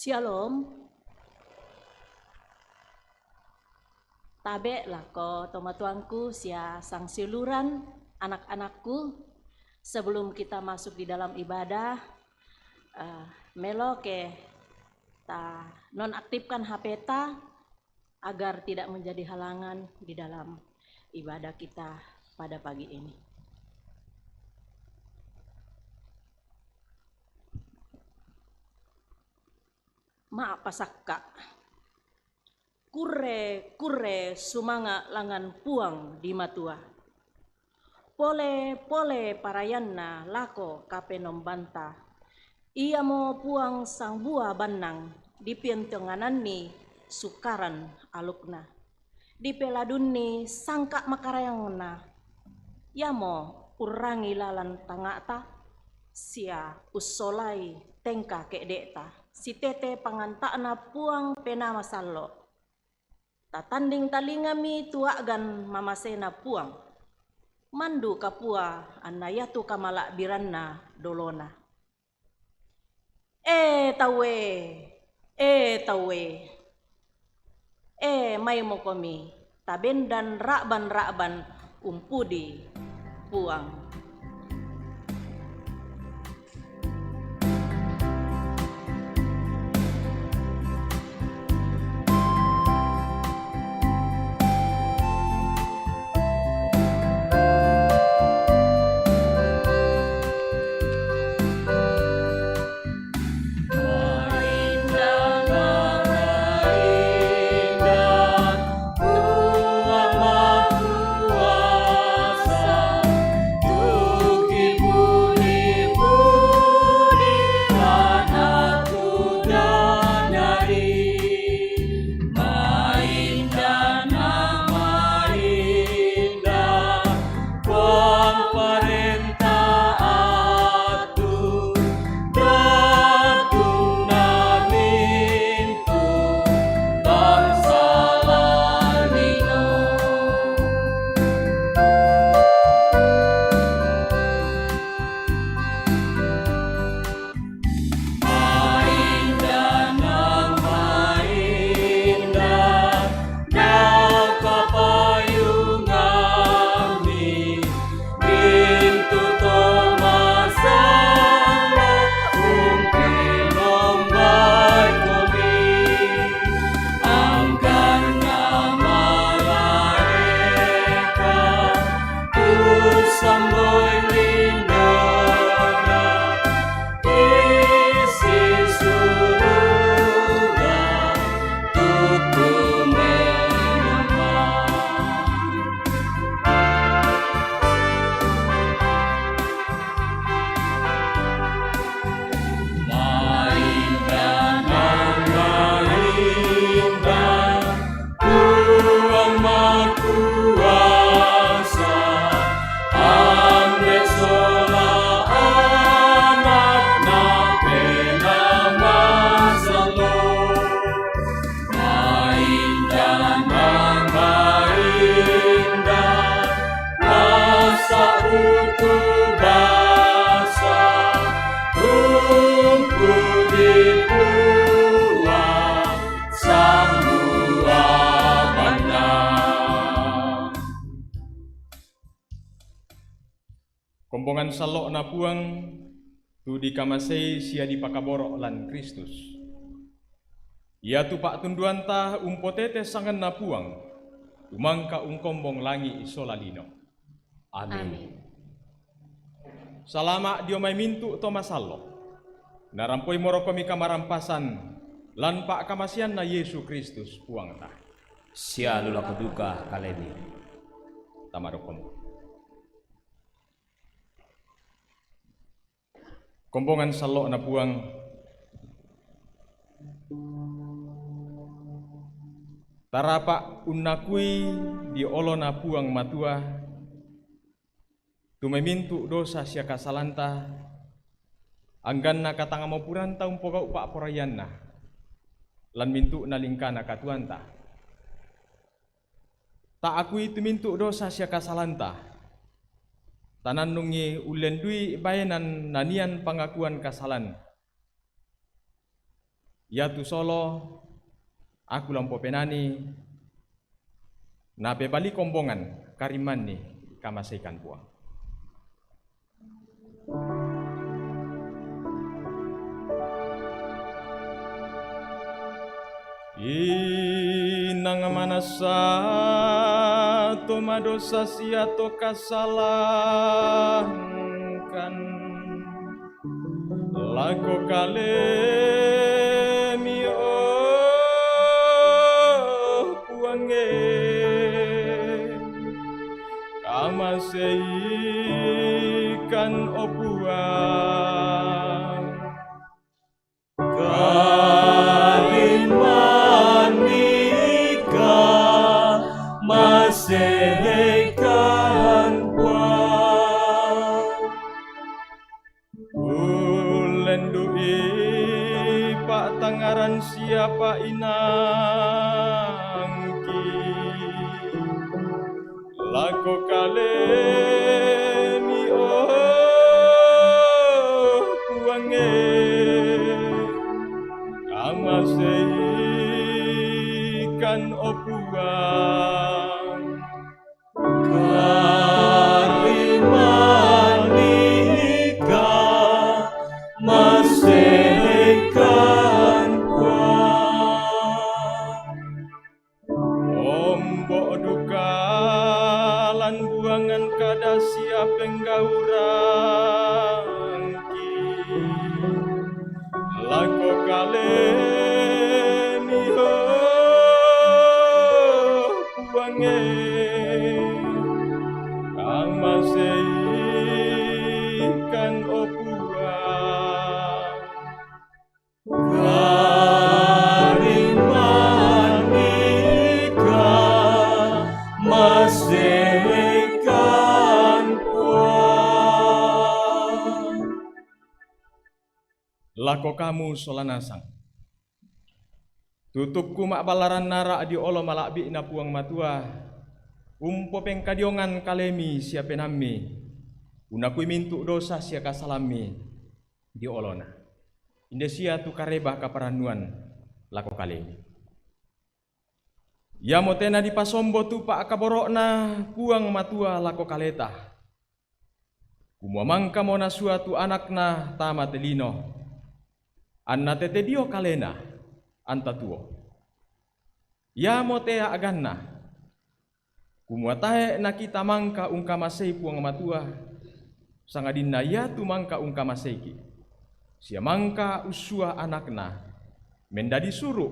Shalom. Tabe lah ko tomatuanku sia sang siluran anak-anakku. Sebelum kita masuk di dalam ibadah, melo ke ta nonaktifkan HP ta agar tidak menjadi halangan di dalam ibadah kita pada pagi ini. Maaf pasakka. Kure sumanga langan puang di matua. Pole parayanna lako kape nombanta. Ia mo puang sang buah banang di pientenganan ni sukaran alukna. Di peladun ni sangka makarayangna. Ya mo urangi lalan tangata. Sia usolai tengka kedekta. Si tete pangantakna puang pena masalo. Tatanding talingami tuagan mamasena puang. Mandu kapua anayatu kamalak biranna dolona. Tawe. May mokomi. Taben dan rakban umpudi puang. Kombongan salok na puang tu di kamasei sia di pakaborok lan Kristus. Ia tu pak tunduanta umpotete sangan na puang, umangka kombong langi isolalino. Amin. Salama dio may mintu to masalo. Narampoy moro kami kamarampasan lan pak kamasian na Yesu Kristus puang ta. Sia lula keduka kaleni. Tamarokom. Kombongan salok na puang tarapa unakui di olo na puang matua tu memintu dosa sia kasalanta anggan na katanga mapuranta umpoga upa porayanna lan mintu na lingkana katuanta ta akui tu mintu dosa sia kasalanta tanan nungi ulendui bayanan nanian pengakuan kasalan. ya tu solo aku lampo penani na bebali kombongan kariman ni kamasaikan puang. Inang manasa to madosa sia to kasalahkan lago kalemi puange kamaseikan opuang Masehkan puang ulendui pak tangaran siapa inangki lako kalemi puange kamaseikan opuang karimanika masehkan puang ombok duka lan buangan kada siap penggauranki lako kalemi puange kamaseikan opuang karimanika masehkan puang lako kamu solanasang tutupku mak balaran nara di olo malakbi na puang matua umpo pengkadiongan kalemi sia penami unakui mintu dosa sia kasalami di olona inde sia tu karebah kaparanuan lako kalemi ya motena di pasombo tu pak kaborokna puang matua lako kaleta kumamangka mona suatu anakna tama telino anna tete dio kalena anta tuo ya motea aganna kumuatahe na kita mangka ungka masei puang matua sangadinna ya tu mangka ungka maseiki sia mangka usua anakna mendadi suruh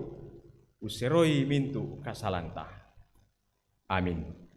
useroi mintu kasalanta amin.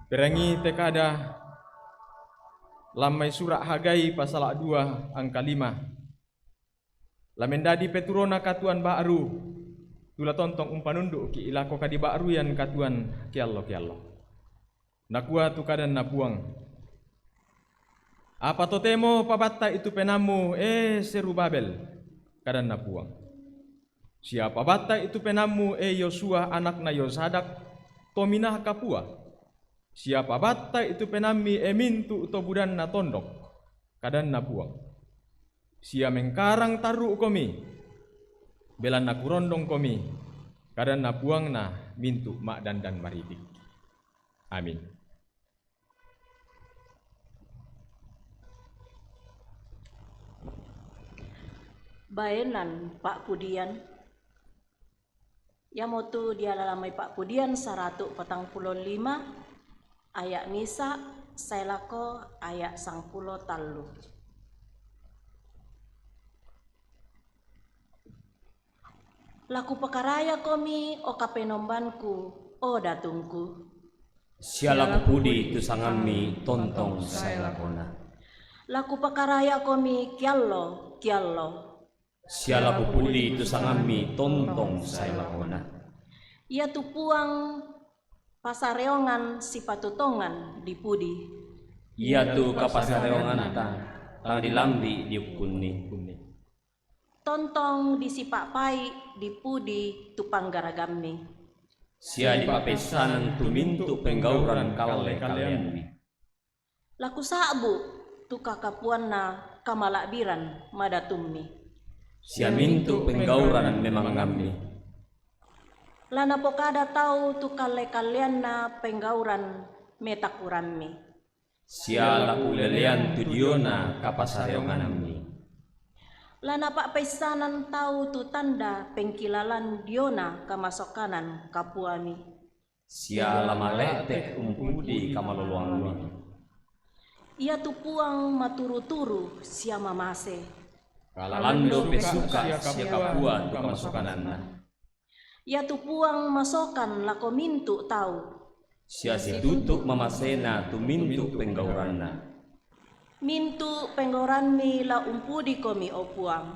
Perangi tekada Lamai surat Hagai pasal 2 angka 5. Lamendadi peturona katuan baru. Tula tontong umpanunduk ki ilako kadi baru yan katuan kiallo. Nakua tu kadan napuang. Apa totemo pabatta itu penamu Serubabel kadan napuang. Siapa batta itu penamu Yosua anak na Yosadak tominah kapua. Siapa batta itu penami mintu uto budan na tondok kadan napuang. Sia mengkarang taru komi belan na kurondong komi kadan napuang na mintu mak dan maridik. Amin. Baenan Pak Pudian. Yamotu dia lamai Pak Pudian 145 ayak Nisa sailako ayak 93. Laku pekaraya komi o kapenombanku o datungku. Sialaku pudi tu sangami tontong saya lakona. Laku pekaraya komi kiallo. Sialaku pudi tu sangami tontong saya lakona. Ia tupuang pasareongan si patutongan di pudi. Ia tu kapasareongan tang dilambi diukuni. Tontong di sipak pai di pudi tu panggaragami. Sia di papesanan tu mintu penggauran kalle kalian. Laku sabu tu kakapuan na kamalakbiran madatummi. Sia mintu penggauran memang ngambi. Lana pokada tahu tu kalle kalian na penggauran metakuranmi. Sia laku lelean tu diona kapasareongan ammi. Lana pak pesanan tahu tu tanda pengkilalan diona kamasokanan kapuami. Sia lama letek umpudi kamaluluangmi. Ia tu puang maturu-turu sia mamase. Kalando pesuka sia kapua tu kamasokananna. Ia tu puang masokan lako mintu tahu. Sia situtuk mamasena tu mintu penggauranna. Mintu penggoranmi la umpudi komi o puang.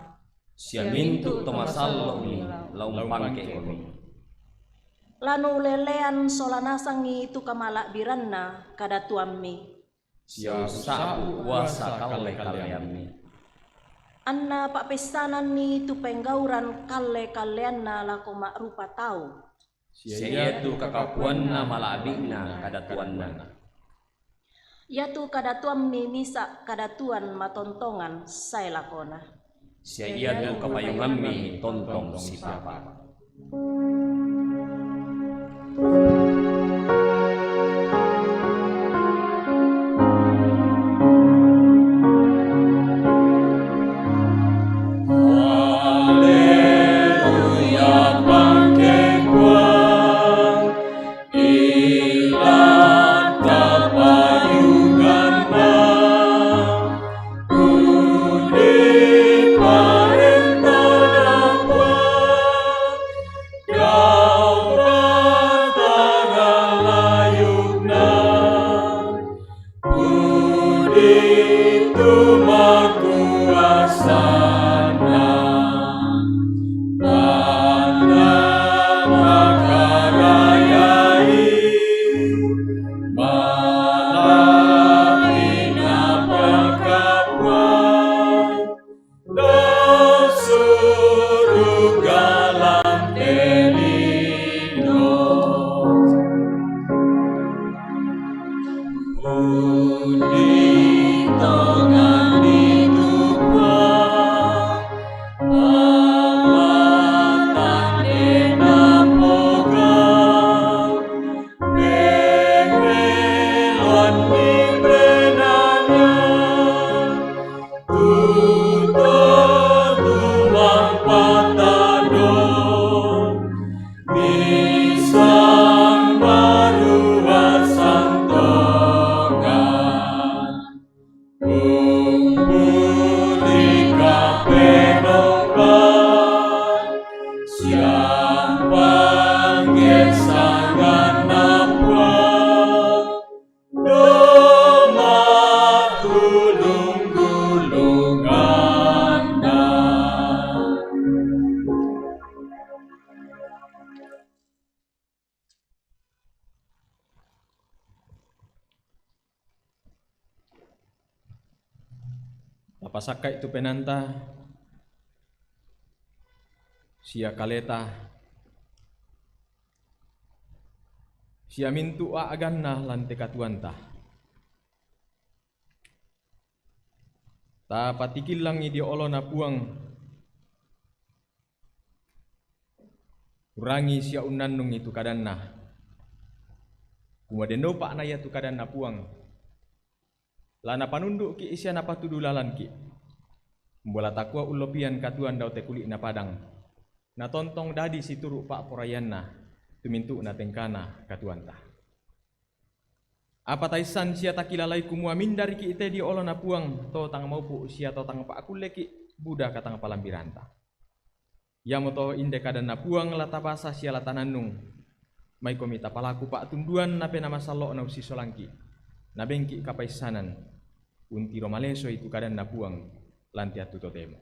Sia mintu tomasallo mi la umpangke komi. Lanu lelean solanasangi tu kamalakbiranna kada tuammi. Sia sabu kuasa kalle kalianmi. Anna pak pesanan ni tu penggauran kalle kalianna lako makrupa tahu. Sia tu kakapuanna malabigna kada tuanna. Ya tu kadatuan mimisa kadatuan matontongan saya lakona. Sia ia tu kapayungan mi tontong si papa. Lapasaka itu penanta, sia kaleta, sia mintu aganna lante katuanta. Ta patikilang idi olo na puang, urangi sia unannung itu kadanna. Kumadendo pa na tu kadanna puang. Lana panunduk ki isya na patudulalan ki. Mbola takwa ulopian katuan daw te kulit na padang. Na tontong dadi si turu pak porayanna tumintu na tengkana katuan ta. Apa taisan sia takilalai kumuamin dari ki ite di olo na puang to tang maupu sia to tang pak kulle ki buda katang palambiranta. Ya moto inde kadan na puang latabasa sia latananung. Mai komita palaku pak tunduan na pena masalo na usi solangki. Na bengki kapaisanan unti romaleso itu kadan na puang lanti atu totemo.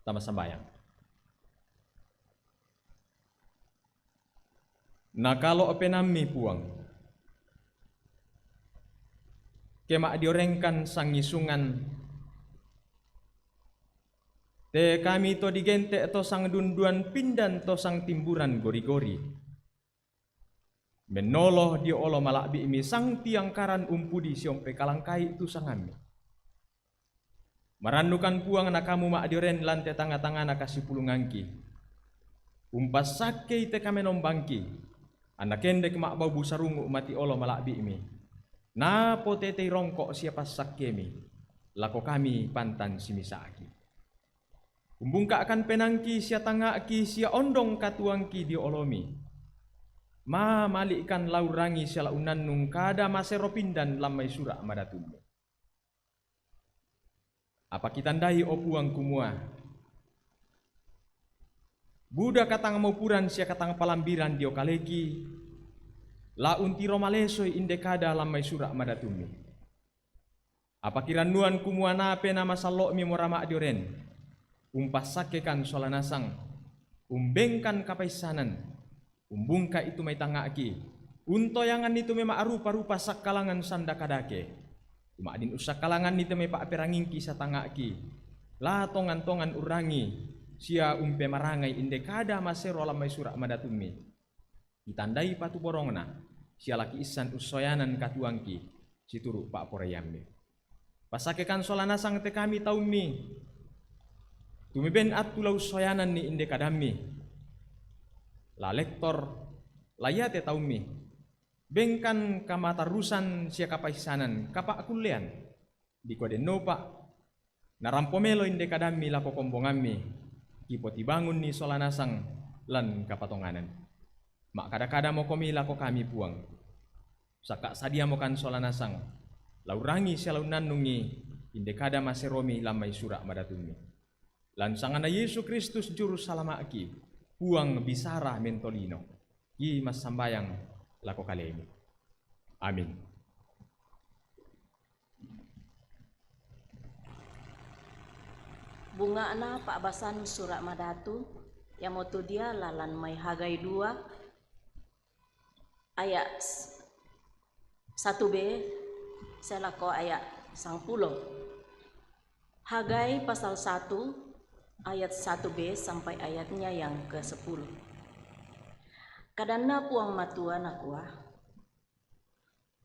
Tama sambayang. Na kalau penami puang kemak diorengkan sang isungan te kami to digente to sang dunduan pindan to sang timburan gori-gori. Menoloh dia olo malakbi imi sang tiang karan umpudi siompe kalangkai itu sangami. Marandukan puang na kamu mak dioren lante tanga-tanga na kasih pulungangki. Umpas sake ite kame nombangki. Anak kendek mak bau busarungu mati olo malakbi imi. Na potete rongkok siapa sakemi. Lako kami pantan simisaki. Umbungka akan penangki sia tangaki sia ondong katuangki di olomi. Ma malikkan laurangi siala unannung kada masero pindan lamai surak madatummu. Apa kitandai opuang kumua? Buda katang maupuran sia katang palambiran dio kaleki. La unti romalesoi indekada lamai surak madatummu. Apa kiranuan kumua nape nama salok mi moramak dioren. Umpas sakekan solanasang. Umbengkan kapaisanan. Umbungka itu may tangaki. Untoyangan itu memang rupa-rupa sakalangan sanda kadake. Umadin usak kalangan itu may paaperangingki sa tangaki. La tongan-tongan urangi. Sia umpe marangay indekada masero lamay surak madatumi. Ditandai patu borongna. Sia laki isan usoyanan katuangki. Situru pak porayammi. Pasakekan solanasang te kami taumi. Tumiben at tulau soyanan ni indekadami. La lektor layate taumi bengkan kamatarusan sia kapaisanan kapak kulian di kode nopa narampomelo inde kadami lako kombongami kipoti bangun ni solanasang lan kapatonganan mak kada-kada mo komi lako kami puang saka sadia mo kan solanasang laurangi sia launannungi inde kada maseromi lamai surak madatumi lansangana Yesus Kristus juru salamaki puang bisara mentolino i mas sambayang lako kalemi. Amin. Bunga na paabasan surat madatu yang motu dia lalan may Hagai 2 ayat 1b selako ayat 10. Hagai pasal 1 ayat 1b sampai ayatnya yang ke-10. Kadanna puang matua nakua.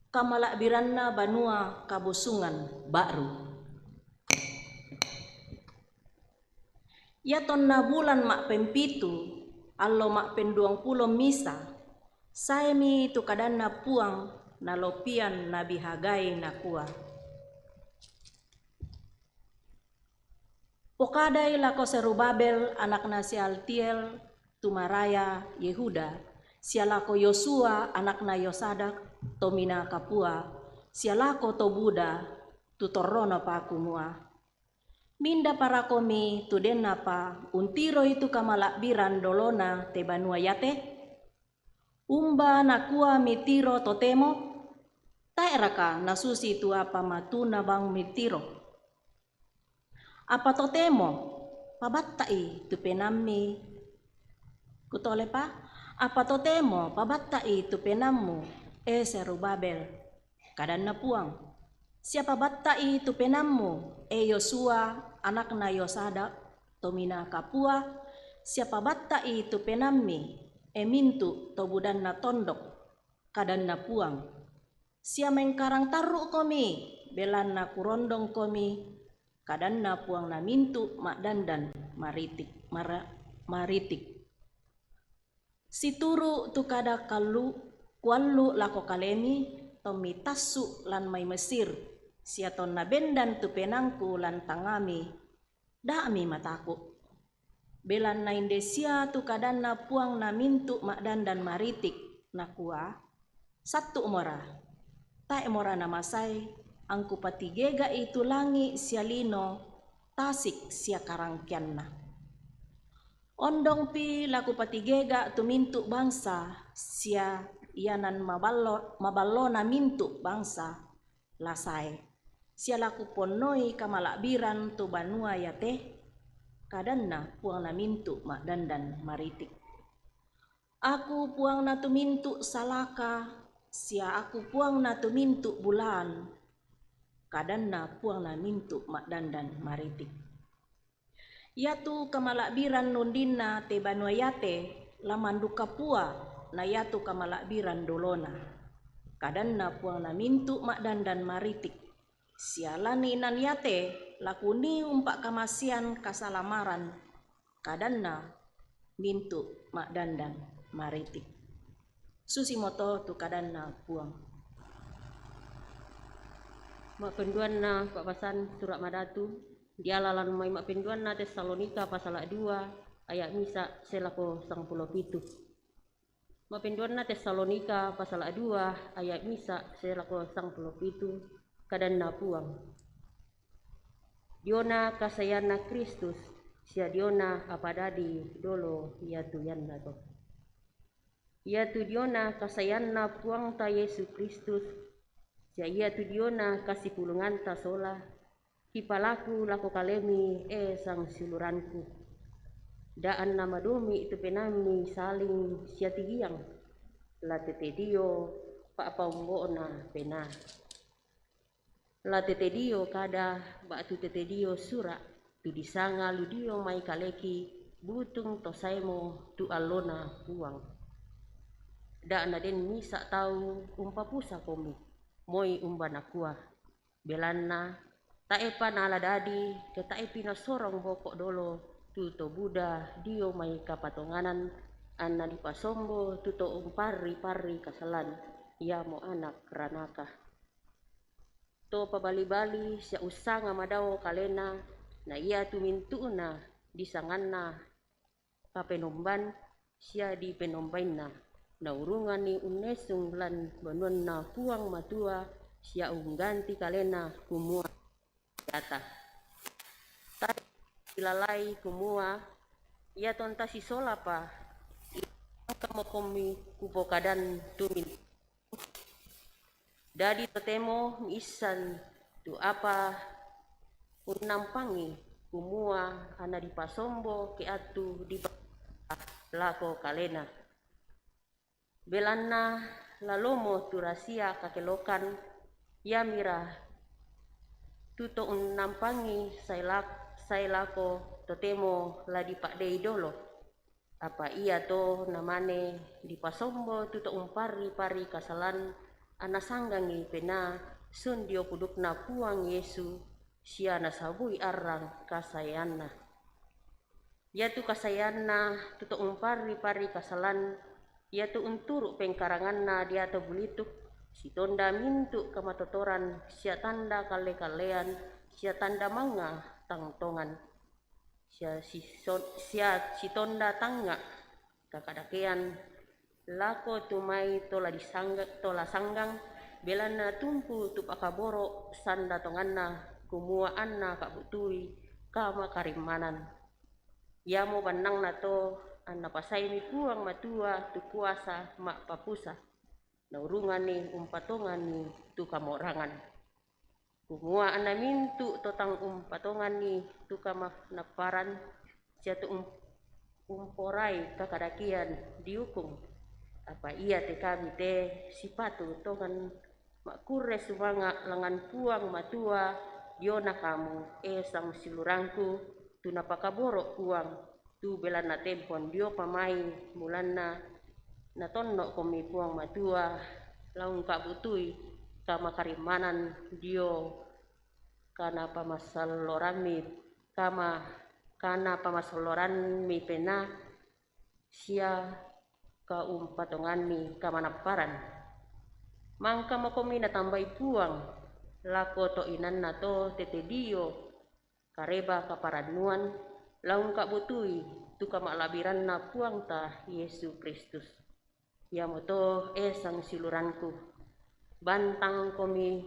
Kamalakbiranna banua kabusungan baru. Yaton na bulan mak pempitu, allo mak penduang pulo misa. Saya mi tu kadanna puang nalopian Nabi Hagai nakua. Pokadai lako Serubabel anak na si Altiel tumaraya Yehuda, sialako Yosua anak na Yosadak tomina kapua, sialako Tobuda tutorono pa kumua. Minda para komi tudena pa untiro itu kamalakbiran dolona te banua yate. Umba nakua mitiro totemo, taeraka nasusi tu apa matuna bang mitiro. Apa totemo pabattai tu penammi kutole pa apa totemo pabattai tu penammu Serubabel kadanna puang Siapa battai tu penammu, Yosua anak na Yosada, tomina kapua, siapa battai tu penammi, mintu to budan na tondok, kadan na puang. Sia mengkarang taru komi, belan na kurondong komi, kadan na puang na mintu mak dandan maritik. Situru tu kada kuallu lako kalemi, tomi tasu lan mai Mesir, sia ton na bendan tu penangku lan tangami, dami mataku. Belan na Indonesia tu kadan na puang na mintu mak dandan maritik, na kuah, satu mora. Ta emora namasay, ang kupatigega itu langi sia lino, tasik sia karangkyan na. Ondong pi laku patigega tu mintu bangsa, sia ianan maballo na mintu bangsa, lasay. Sia laku ponoi kamalakbiran tu banua yate, kadan na puang na mintu mak dandan maritik. Aku puang na tu mintu salaka, sia aku puang na tu mintu bulan, kadan na puang na mintu mak dandan maritik. Yatu kamalakbiran nundina te banua yate, lamandu kapua na yatu kamalakbiran dolona, kadan na puang na mintu mak dandan maritik. Sialani nan yate lakuni umpak kamasian kasalamaran, kadan na mintu mak dandan maritik. Susimoto tu kadan na puang. Mak penduan na Pak Pasan surat Madatu, dia lalan mai mak penduan na Tesalonika pasal 2 ayat misa selako 17. Mak penduan na Tesalonika pasal 2 ayat misa selako 17 kadan na puang. Diona kasayana Kristus, sia diona apadadi dolo yatu yanna to. Yatu diona kasayana puang ta Yesus Kristus, sia yatu diona kasih pulungan ta sola, kipalaku lako kalemi sang siluranku. Daan nama domi itu penami saling sia tigiang, la tete dio pa paumboona pena. La tete dio kada batu tete dio sura tu disanga lu dio mai kaleki butung tosaimo tu alona puang. Da na den misa tau umpapusa komi moi umbana kuah belanna taepa na aladadi ke taepi na sorong bokok dolo tu to Buddha dio mai kapatonganan anna dipasombo tu to umpari kasalan ya mo anak ranaka. To pabali-bali sia usanga madaw kalena na iya tumintuuna disanganna kapenomban sia di penombainna na urungan ni unesung lan banuan na puang matua sia ungganti kalena kumua data. Tadi ilalai kumua ia tonta si solapa kamokomi kupokadan tumin. Dadi totemo miisan tu apa unampangi kumua ana dipasombo ke atu di lako kalena. Belanna lalomo tu rasia kakelokan ya mira tuto unampangi sailako totemo la dipakdei dolo. Apa iya to namane dipasombo tuto umpari kasalan anasanggangi pena sundio pudukna puang Yesu sia nasabui arang kasayanna. Yatu kasayanna tuto umpari kasalan yatu unturu pengkaranganna dia to bulituk si tonda mintu kamatotoran sia tanda kale-kalean sia tanda manga tangtongan sia si tonda tangga kakadakean lako tumai tola sanggang belana tumpu tu pakaboro sanda tonganna kumua anna kabutui kama karimanan yamo banang na to anna pasai mi puang matua tu kuasa mak papusa na urungan ni umpatongan ni tu kamorangan kumua anna mintu totang umpatongan ni tu kama naparan sia tu umporai kakadakian dihukum. Apa iya te kami te sipatu tongan Makure subanga langan puang matua diona kamu sang silurangku tu napakaboro puang tu belana tempon dio pamai mulana natonno komi puang matua laung kabutui kama karimanan dio kana pamasallorami kama kana pamasalloranmi pena sia kaumpatonganmi kamanaparan mangka makomi natambai puang lako to inanna to tete dio kareba kaparanuan laung kabutui tu kamalabiranna puang ta Yesus Kristus ya moto sang siluranku bantang komi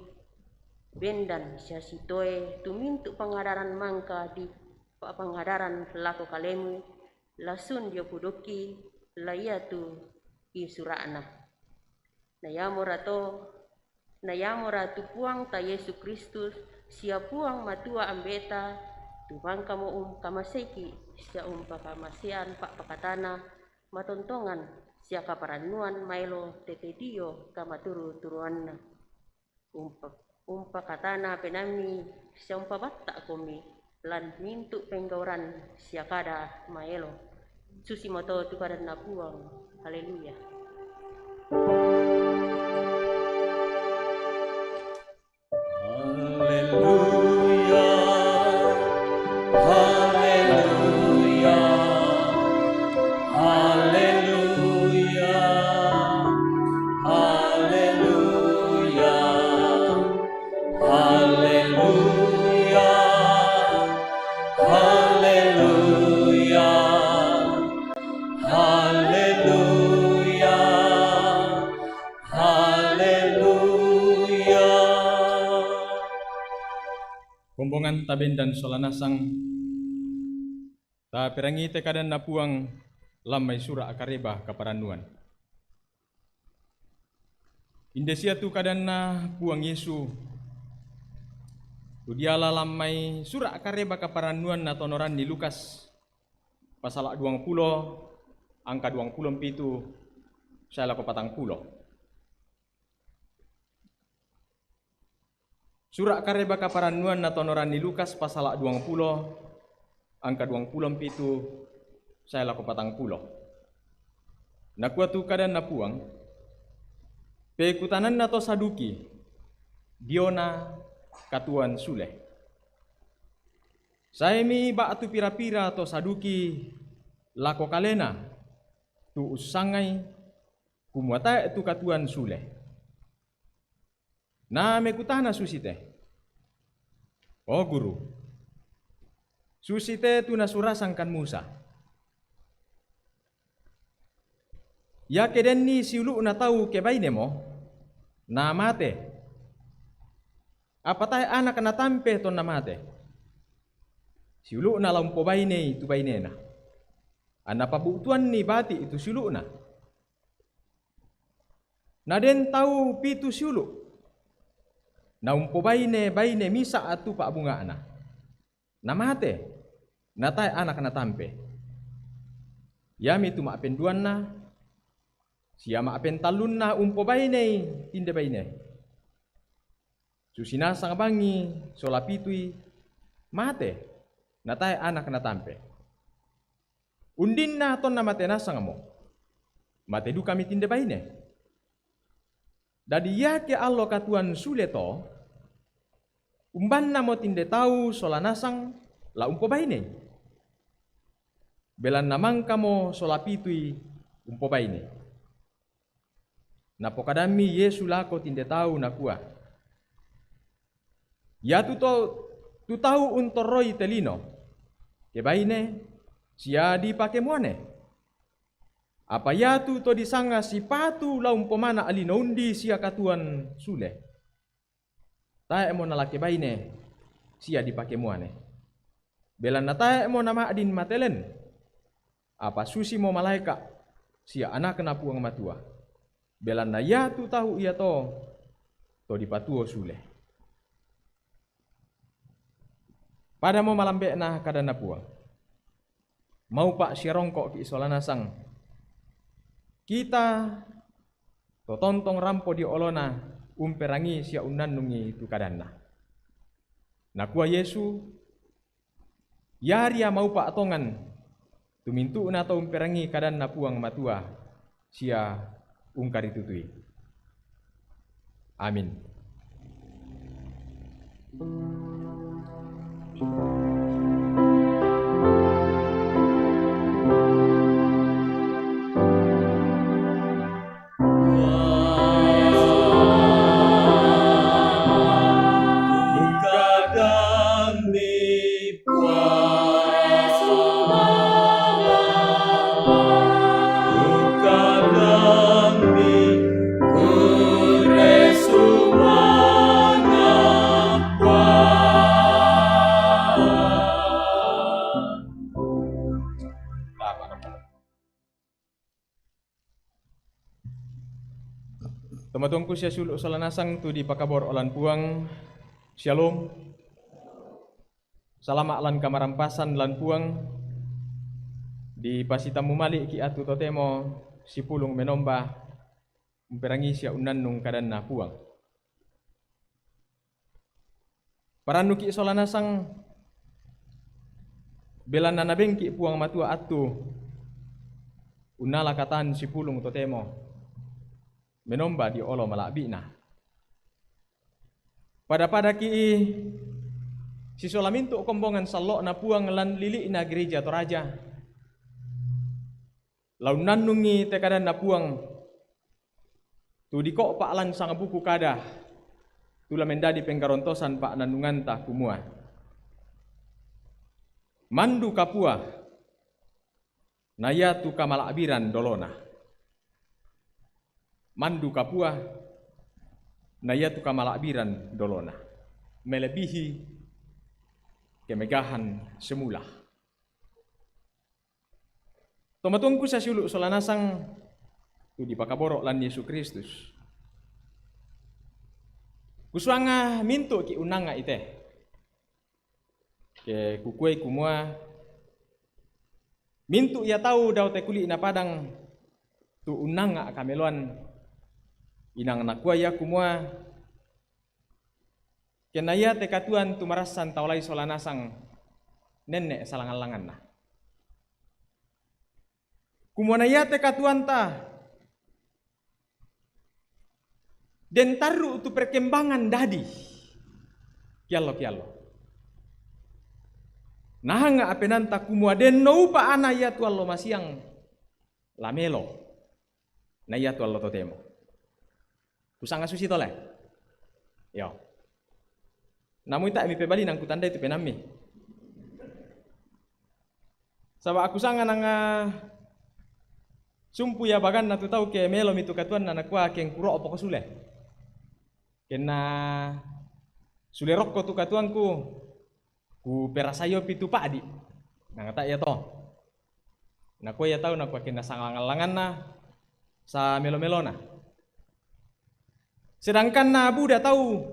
bendan sia sitoe tumintu pangadaran mangka di pangadaran lako kalemu lasun dio pudoki layatu isurana nayamora tu puang ta Yesus Kristus sia puang matua ambeta tu bangka mo kamaseki sia pakamasian pak pakatana matontongan sia kaparanuan mailo tete dio kamaturu turuanna katana penami sia batta komi lan mintu penggauran sia kada maelo susi moto tu kada na puang haleluya. Kombongan taben dan solanasang ta perangi te kadan na puang lamai sura akareba kaparanuan. Indesia tu kadan na puang Yesu tu diala lamai sura akareba kaparanuan na tonoran di Lukas pasal 20 angka 20 pitu saya lako 40. Surat kareba kaparanuan na tonoran ni Lukas pasal 20 angka 20 pitu saya lako 40. Nakua tu kadan na puang pekutanan na to saduki diona katuan sule. Saya mi ba atu pira-pira to saduki lako kalena tu usangai kumuata tu katuan sule. Na mekutana susite. Oh guru. Susite tu nasura sangkan Musa. Ya kedenni siulu na tahu kebaine mo na mate. Apa tay anak na tampe ton na mate. Siulu na lampo baine tu baine na. Ana pabutuan ni bati itu siulu na. Na den tahu pitu siulu. Na umpo baine misa atu pak bunga na. Namate. Natai anak na tampe. Yami tu mak penduan na. Sia mak pentalun na umpo baine tinde baine. Susina sang bangi solapitui mate. Natai anak na tampe. Undin na ton na mate nasang mo. Mate du kami tinde baine. Dadi yake allo katuan suleto umban namo tinde tahu solanasang la umpo baine. Belan namang kamo solapitui umpo baine. Napokadami Yesu lako tinde tahu nakua. Ya tu tahu untoroi telino. Ke baine sia dipake muane. Apa ya tu to disanga sipatu la umpomana alino undi sia katuan sule. Tae mo nalake baine sia dipake muane. Belan na tae mo nama adin matelen. Apa susi mo malaika sia anak kena puang matua. Belan na ya tu tahu ia to dipatuo sule. Pada mo malambe na kadana puang. Mau pak sirongko ki isolana sang. Kita tontong rampo di olona umperangi sia unnannungi tu kadanna. Nakua Yesu yaria mau pa atongan tumintu na to umperangi kadanna puang matua sia ungkari tutui. Amin. Tumatungku siya suluk salanasang tu di pakabor olan puang. Shalom. Salama lan kamarampasan lan puang. Di pasitamu malik ki atu totemo si pulung menomba umperangi siya unannung kadanna puang. Paranu ki salanasang belan nanabengki puang matua atu unala katan si pulung totemo menomba di olo malabina. Pada ki si solamintu kombongan salok na puang lan lili na gereja toraja. Laun nannungi tekadan na puang tu dikok pak lan sang buku kada. Tula mendadi pengkarontosan pak nandungan ta kumua. Mandu kapua naya tu kamalabiran dolona. Mandu kapua naya tu kamalabiran dolona melebihi kemegahan semula. Tomatungku sa suluk solanasang tu di pakaborok lan Yesus Kristus. Kuswanga mintu ki unanga ite. Ke kukue kumua mintu ia tahu daw te kuli na padang tu unanga kameluan inang nakua ya kumua kenaya tekatuan tumarasan taulai solanasang nenek salangalangan na. Kumua naya tekatuan ta den taru tu perkembangan dadi kialo. Nahanga apenanta kumua den noupa ana ya tu allo masiang lamelo na ya tu allo totemo. Kusanga susi tole. Yo. Namun tak mi pebali nang kutanda itu penami. Saba aku sanga nang sumpu ya bagan na tu tau ke melo mitu katuan na nakua ken kuro opo sule. Kena sule rokko tu katuanku ku perasayo pitu padi. Nang tak ya to. Nakua ya tau nakua kena sangalangan na sa melo-melo na. Sedangkan na Buddha tahu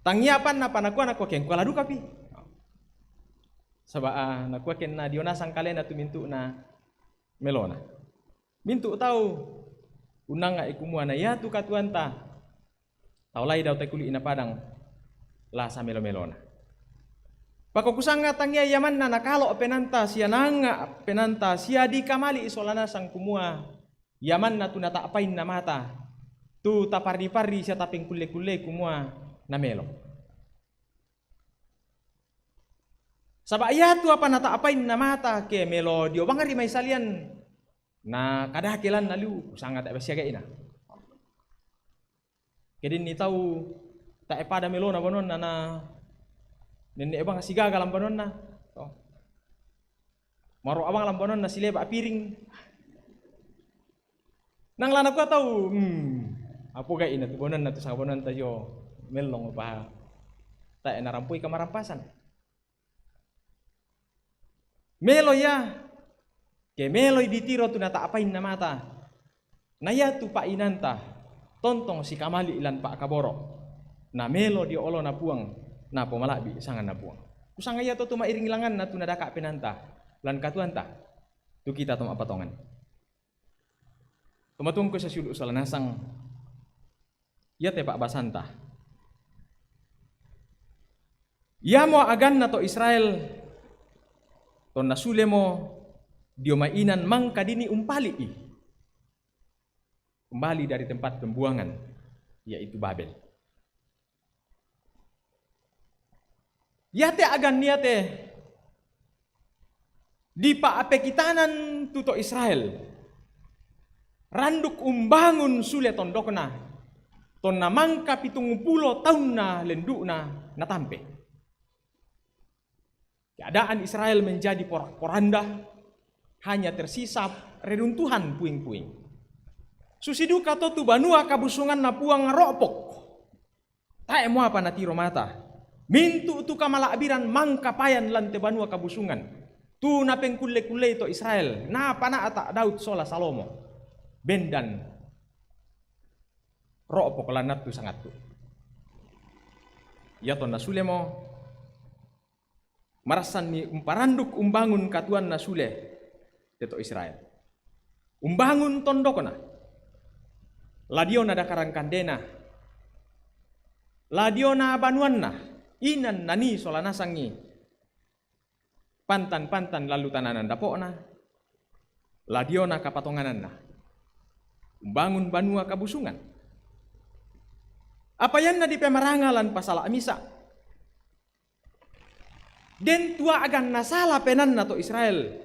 tangyapan na panakua nakua ken kuala duka pi. Saba nakua ken na diona sangkale na tumintu na melona. Mintu tahu unanga ikumua na ya tu katuan ta. Taulai daw tekuli ina padang la sa melo-melona. Pakokusanga tangya yaman na nakalo penanta sia nanga penanta sia di kamali isolana sang kumua yaman na tunata apain na mata. Tu tapardi-pardi siya taping kule-kule kumua na melo. Saba iya tu apa nata apain na mata ke melo dio bangari may salian na kadakilan na liu sangat tak besya ina. Kedin ni tahu tak pada melo na bonon na nenek bang sigaga lam bonon na. Maro abang lam bonon na sileba piring. Nang lana ko tahu apo gay ina tubonan na to sa bonan tayo melong pa ta narampoy kamarampasan melo ya ke meloy ditiro tu nata apain na mata naya tu pa inanta tontong si kamali ilan pa kaboro na melo di olo na puang na pomalabi sangan na puang kusanga ya to mairing langan na tu nadaka penanta lan katuanta tu kita to apatongan tumatung ko sa suluk salanasang Ya te Pak Basanta. Ya mo agan na to Israel. To nasule mo dio mainan mangka dini umpali i. Kembali dari tempat pembuangan, yaitu Babel. Yate agan niate di paapekitanan tuto Israel. Randuk umbangun sule tondokna. Ton na mangka 70 tahun na lendukna natampe. Keadaan Israel menjadi porak-poranda, hanya tersisa reruntuhan puing-puing. Susiduka to tu banua kabusungan na puang ropok. Tae mo apa natiro mata. Mintu tu kamalaabiran mangkapayan lante banua kabusungan. Tu na pengkule-kule to Israel. Na pana ata Daud sola Salomo. Bendan ropok lanat tu sangat tu. Ya to nasule mo marasan ni umparanduk umbangun katuan nasule teto Israel. Umbangun tondokona. Ladiona dakarang kandena. Ladiona banuanna. Inan nani solana sangi. Pantan-pantan lalu tananan dapokna. Ladiona kapatongananna. Umbangun banua kabusungan. Apa yan na di pemarangalan pasal amisa. Den tua agan nasala penan na to Israel.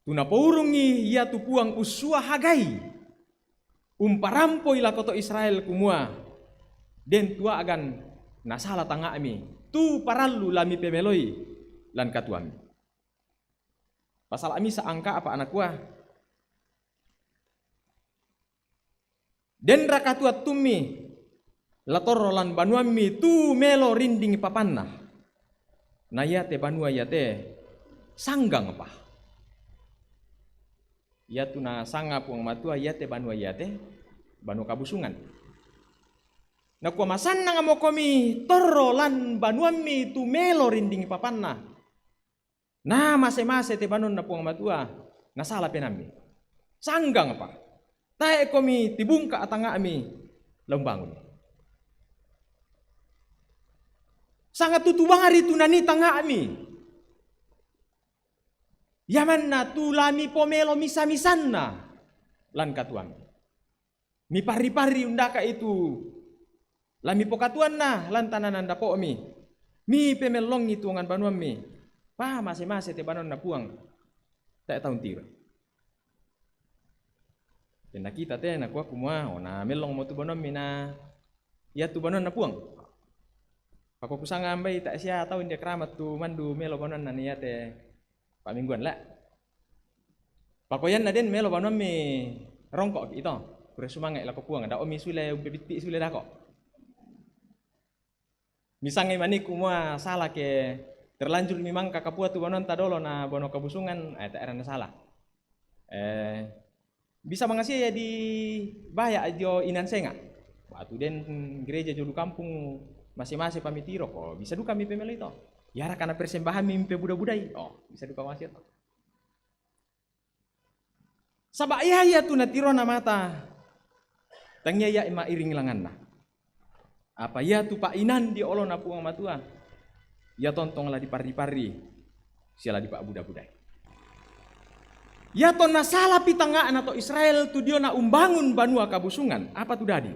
Tuna pourungi ia tu puang usua hagai. Umparampo ila koto Israel kumua. Den tua agan nasala tanga ami. Tu paralu lami pemeloi lan katuami. Pasal ami saangka apa anak gua. Den rakatua tumi latoro lan banuami tu melo rinding papanna. Naya te banua ya te sanggang apa? Ya tu na sanga puang matua ya te banua ya te banu kabusungan. Na kuamasan na nga mo komi toro lan banuami tu melo rinding papanna. Na mase-mase te banon na puang matua nasala penami. Sanggang apa? Tae komi tibungka atanga ami lembangun. Sangat tutubangari tunani tanga ami. Yaman na tulami pomelo misa-misanna lan katuan. Mi pari-pari undaka itu. Lami pokatuan na lan tananan dapo mi. Mi pemelong itu ngan banuan mi. Pa mase-mase te banon na puang. Tak tahu tira. Tena kita te na kuah kumua ona melong mo tu banon mi na. Ya tu banon na puang. Ako kusang ambay tak siya tahu dia keramat tu mandu melo banon na niya te pamingguan la. Pakoyan na din melo banon mi rongkok ito. Kure sumangay la ko puang da omi sule bebiti sule dako. Misangay mani kumua salah ke terlanjur mimang kakapua tu banon tadolo na bono kabusungan tak era na salah. Bisa mangasih ya di baya ajo inan senga. Waktu den gereja jolu kampung masing-masing pamitiro kok bisa duka mi pemelo itu. Ya karena persembahan mimpi budak-budai. Oh, bisa duka masih itu. Sabak ya tu natiro na mata. Tangnya ya ima iring langan na. Apa ya tu pak inan di olo na puang matua. Ya tontong lah di pari-pari. Siala di pak budak-budai. Ya ton na salah pitangaan atau Israel tu dia na umbangun banua kabusungan. Apa tu dadi?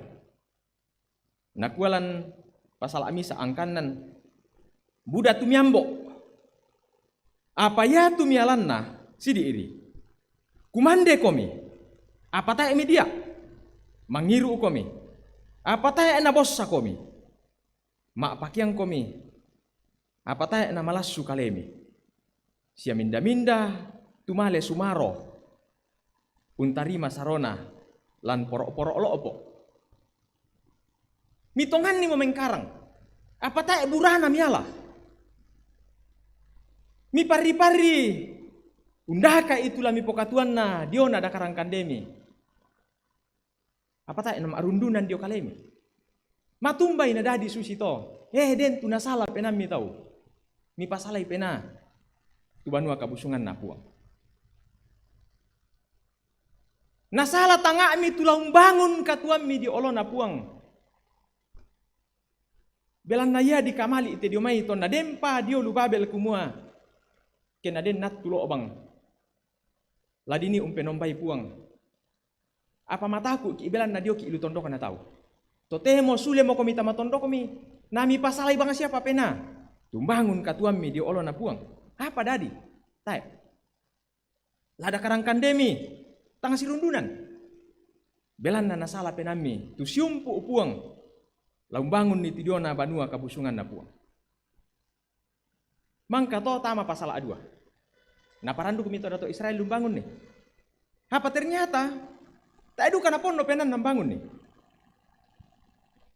Nakualan pasal amisa angkanan buda tumiambo. Apa ya tumialanna sidi iri. Kumande komi. Apa tae media? Mangiru komi. Apa tae na bossa komi? Mak pakiang komi. Apa tae na malassu kalemi. Sia minda-minda tumale sumaro. Untarima sarona lan porok-porok loopo. Mitongan ni memengkarang. Apa tak burana miala? Mi pari-pari. Undaka itulah mi pokatuan na diona dakarang kandemi. Apa tak nama arundunan dio kalemi? Matumbay na dadi susito. Den tu nasala pena mi tau. Mi pasalay pena. Tu banua kabusungan na puang. Nasala tangami tulang bangun katuami di olo na puang. Belan na ya di kamali ite diomai to na dempa dio lubabel kumua. Kena den nat tulo bang. Ladini umpenombai puang. Apa mataku ki belan na dio ki ilu tondok na tahu. Totemo sule mo komita matondok komi. Nami pasalai bang siapa pena. Tumbangun katuami di olo na puang. Apa dadi? Tai. Lada karangkan demi. Tang sirundunan. Belan na nasala penami. Tu siumpu upuang. Laung bangun ni tidiona banua kabusungan na puang. Mangka to tama pasal adua. Na parandu kumito dato Israel lumbangun nih. Apa ternyata tak edu kana pondo penan nambangun nih.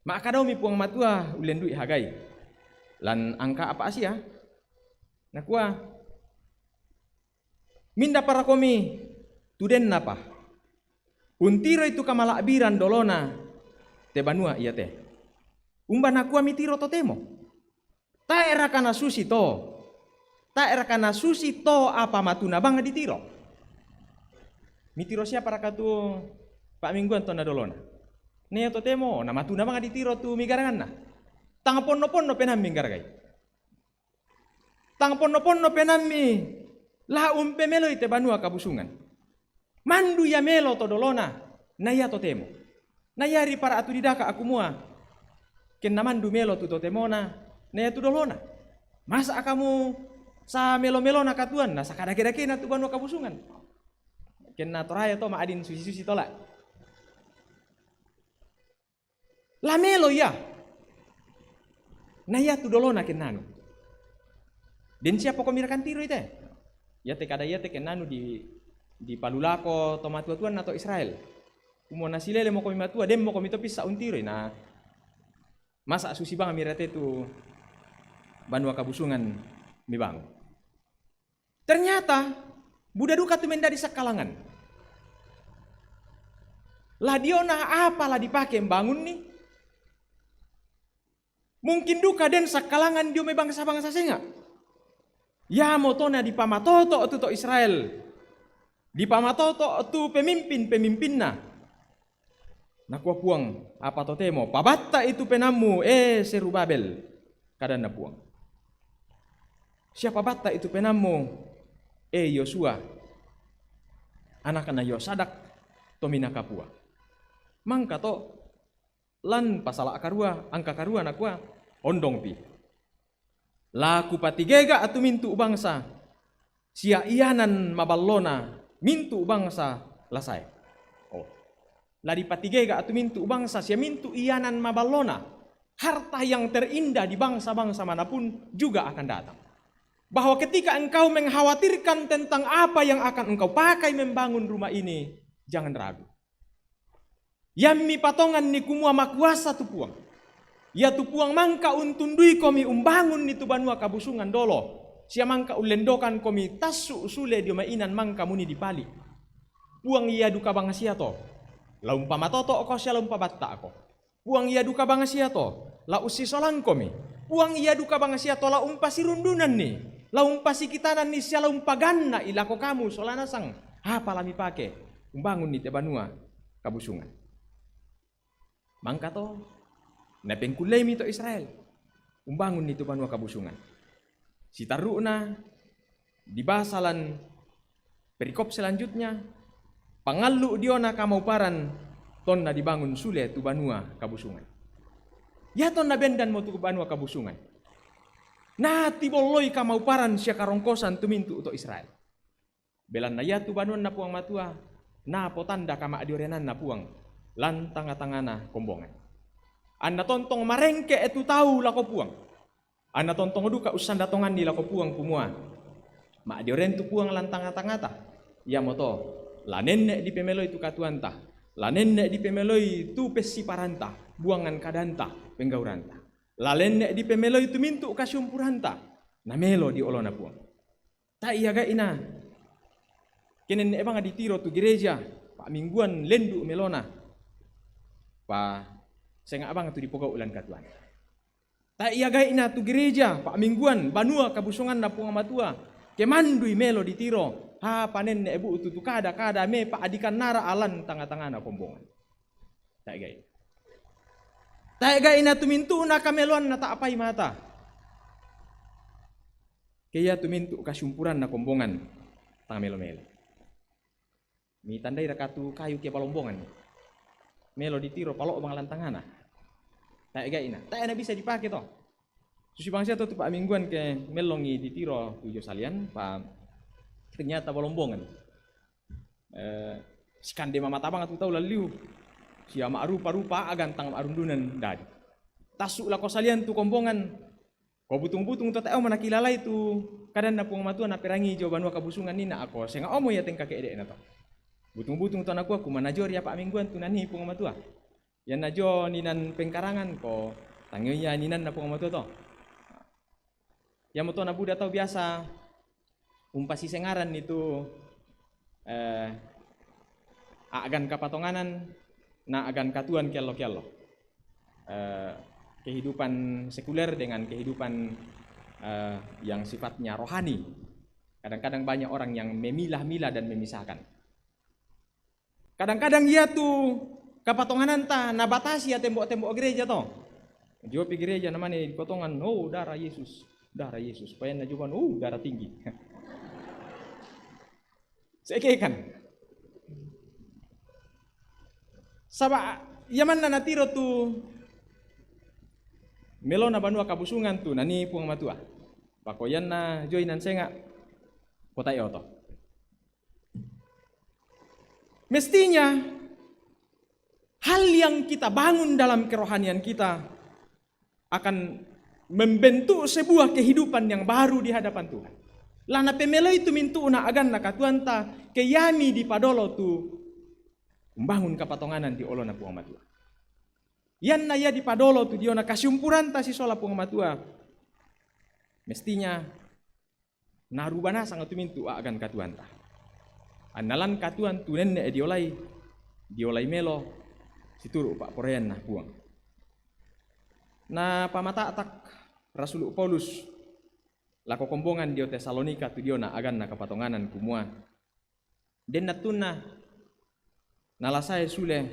Mak kadomi puang matua ulen duit hagai. Lan angka apa asia? Nakua minda para komi tuden napa? Untiro itu kamala abiran dolona te banua iya teh. Umba nakua mitiro to temo. Ta era kana susi to. Ta era kana susi to apa matuna bang ditiro. Mitiro siapa rakatu Pak Mingguan to na dolona. Ne to temo na matuna bang ditiro tu migarangan na. Tang ponno-ponno penam minggargai. Tang ponno-ponno penami la umpe melo ite banua kabusungan. Mandu ya melo to dolona na ya to temo. Na yari para atu didaka aku mua. Ken na mandu melo tu to temona na ya tu dolona. Masa kamu sa melo-melo na katuan na sakadake-dake na tu banua kabusungan. Ken na toraya to maadin susi-susi tolak. La melo ya. Na ya tu dolona ken nanu. Den siapa ko mirakan tiro ite? Ya te kada ya te ken nanu di palulako to matua-tuan na to Israel. Umo nasilele mo komi matua dem mo komi to pisa untiro na masa susi bang mirate tu banua kabusungan mi bang. Ternyata buda duka tu mendadi sakalangan. Lah diona apalah dipakai membangun nih? Mungkin duka den sakalangan dio me bangsa-bangsa senga. Ya motona di pamatoto tu to Israel. Di pamatoto tu pemimpin-pemimpinna. Nakua puang apa to temo? Pabatta itu penamu Serubabel kadana puang. Siapa batta itu penamu Yosua anak-anak Yosadak tomina kapua. Mangka to lan pasala akarua angka karua nakua ondong pi. Laku patigega atu mintu bangsa sia iyanan maballona mintu bangsa lasai. Oh. Ladi patigega atu mintu bangsa sia mintu iyanan maballona harta yang terindah di bangsa-bangsa manapun juga akan datang. Bahwa ketika engkau mengkhawatirkan tentang apa yang akan engkau pakai membangun rumah ini, jangan ragu. Yammi patongan ni kumua makuasa tu puang. Ya tu puang mangka untundui komi umbangun ni tu banua kabusungan dolo. Sia mangka ulendokan komi tasu usule di mainan mangka muni dipali. Puang iya duka bang sia to. La umpama toto ko sia la umpabatta ako. Puang iya duka bang sia to. La usi solang komi. Puang iya duka bang sia to la umpasi rundunan ni. La umpasi kitanan ni sia la umpaganna ilako kamu solana sang. Apa lami pake umbangun ni te banua kabusungan. Mangka to nepengkulay mi to Israel. Umbangun ni tu banua kabusungan. Si taruna di basalan perikop selanjutnya pangalu diona kamauparan ton na dibangun sule tu banua kabusungan. Ya ton na bendan mo tu banua kabusungan. Na tibolloy kamauparan siya karongkosan tumintu to Israel. Belan na ya tu banua na puang matua na potanda kama adiorenan na puang lan tanga-tangana kombongan. Anda tontong marengke etu tahu lako puang. Anda tontong duka usan datongan di lako puang kumua. Ma dioren tu puang lan tanga-tangata. Ya moto la nenek di pemeloi tu katuanta. La nenek di pemeloi tu pesiparanta. Buangan kadanta penggauranta. La nenek di pemeloi tu mintu kasyumpuranta. Na melo di olona puang. Ta iya ga ina. Kenen ebang ditiro tu gereja. Pak Mingguan lendu melona. Pa senga abang tu dipogau ulan katuan. Ta iya gai na tu gereja Pak Mingguan banua kabusungan na punga matua. Kemandui melo ditiro Ha panen ne ebu tu kada me pa adikan nara alan tanga-tanga na kombongan. Tak gay. Tak gay na tumintu na kameluan na taapai mata. Kaya tumintu kasumpuran na kombongan tanga melo-melo. Mi tandai rakatu kayu ke palombongan. Melo ditiro palok bang lantangana. Tak gay na. Tak na bisa dipakai toh. Susi bangsa tu pak mingguan ke melongi ditiro tujuh salian pa ternyata palombongan. Sikande mama tabang tu tahu lalu sia mak rupa-rupa agan tang arundunan dadi. Tasuk lah kau salian tu kombongan. Kau butung-butung tu tak mana kilalai tu kadang na puang matua na perangi jawaban wa kabusungan ni na ako. Senga omo ya tengka keedek na to. Butung-butung tu aku manajor ya pak mingguan tu nani puang matua. Yan najo ninan pengkarangan ko tangyonya ninan na puang matua to. Yang moto na Buddha tahu biasa umpasi sengaran itu agan kapatonganan na agan katuan kialo-kialo. Kehidupan sekuler dengan kehidupan yang sifatnya rohani. Kadang-kadang banyak orang yang memilah-milah dan memisahkan. Kadang-kadang ia tuh kapatonganan ta nabatasi ya tembok-tembok gereja toh. Jawab gereja namanya di potongan, oh darah Yesus. Darah Yesus, supaya najuban, darah tinggi. Sekekan. Saba, yaman na natiro tu melo na banua kabusungan tu nani puang matua. Pakoyan na joy nan senga kota yoto. Mestinya hal yang kita bangun dalam kerohanian kita akan membentuk sebuah kehidupan yang baru di hadapan Tuhan. Lana pemelo itu mintu na agan na katuan ta keyami di padolo tu membangun kapatonganan di olona puang matua. Yan na ya di padolo tu diona kasumpuran ta si sola puang matua. Mestinya narubana sangat tu mintu agan katuan ta. Analan katuan tu nenne diolai melo situru pak porean na puang. Na pamata atak Rasul Paulus lako kombongan dio Tesalonika tu dio na agan na kapatonganan kumua. Den natuna nalasai sule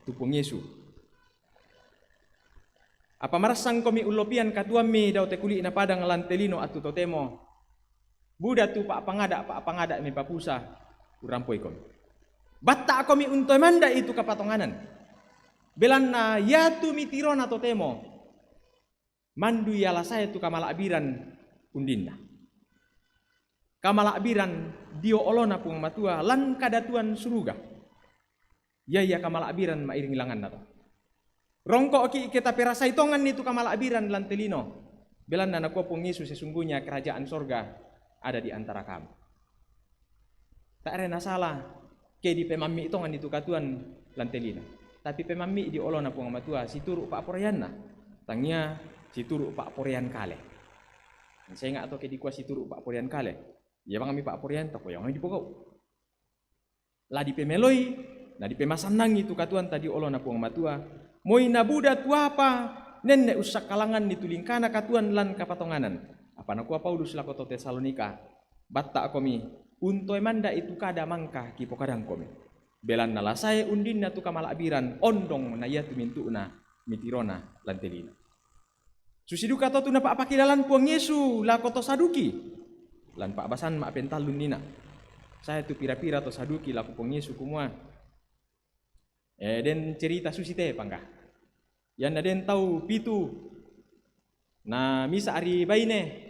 tupong Yesu. Apa marasang komi ulopian katuami daw te kuli na padang lantelino atu totemo. Buda tu pak pangada mi papusa urampoi komi. Batta komi untoy manda itu kapatonganan. Belan na yatu mitiro na totemo. Mandu yala saya tu kamala abiran undinna. Kamala abiran dio olona pung matua lan kadatuan suruga. Ya kamala abiran mairing ilangan na to. Rongko ki kita perasai tongan itu kamala abiran lan telino. Belan na nakuha pung Yesus sesungguhnya kerajaan sorga ada di antara kamu. Tak rena salah ke di pemami tongan itu katuan lan telino. Tapi pemami di olona pung matua si turu pak poreanna. Tangnya si turu pak porean kale. Saya nggak tahu ke di kuasi turu pak porean kale. Ya bang kami pak porean tak yang di pokok. Lah di pemeloi, nah di pemasanang itu katuan tadi olona puang matua. Moi nabuda tuapa nenne usak kalangan ditulingkana katuan lan kapatonganan. Apa nakua Paulus lakoto Tesalonika. Batta komi untoy manda itu kada mangka kipo kadang komi. Belan nalasai undin na tu kamalabiran ondong na iya tumintu na mitirona lan telina. Susiduka to tu na pak pakidalan puang Yesu lakoto saduki. Lan pak basan mak pentalun nina. Saya tu pira-pira to saduki laku puang Yesu kumua. Den cerita susite pangka. Yan na den tahu pitu. Na misa ari baine.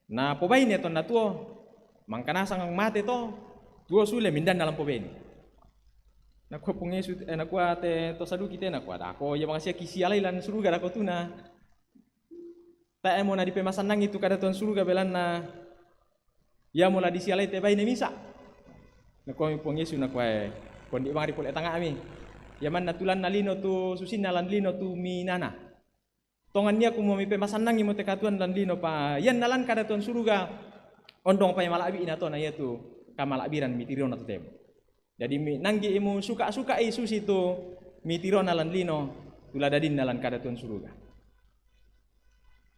Na po baine to na tuo. Mangkana sangang mate to. Tuo sule mindan dalam po baine. Nakuha pong Yesu, nakuha te to saduki te nakuha ako ya mga siya kisialay lan suruga ako tuna. Tae mo na di pemasanang itu kada tuan suruga belan na ya mo la disialay te baine misa. Nakuha pong Yesu nakuha kondi bang ripol etanga ami. Yaman natulan nalino tu susin nalan lino tu minana. Tongan niya kung mi pemasanang imo te katuan lan lino pa yan nalan kada tuan suruga ondong pa malabi ina to na yetu kamalabiran mitirion na to temo. Jadi nanggi imu suka-suka Yesus itu mitiro nalan lino tuladadin nalan kada tuan suruga.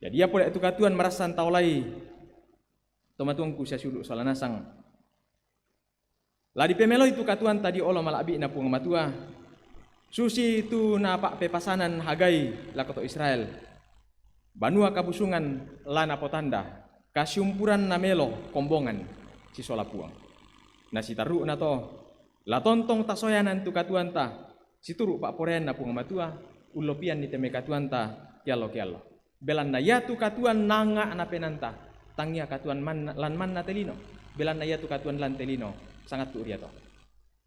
Jadi apa itu katuan merasan taulai tomatuangku sia suluk solanasang. Ladi pemelo itu katuan tadi olo malabi na puang matua. Susi itu napak pepasanan Hagai lakoto Israel. Banua kabusungan lana potanda. Kasyumpuran na melo kombongan si sola puang. Na si taru na to. La tontong tasoyanan tu katuan ta. Si turu pak porean na puang matua. Ulopian ni teme katuan ta. Kialo. Belan na yatu katuan nanga na penanta. Tangia katuan lan man na telino. Belan na yatu katuan lan telino. Sangat tu to.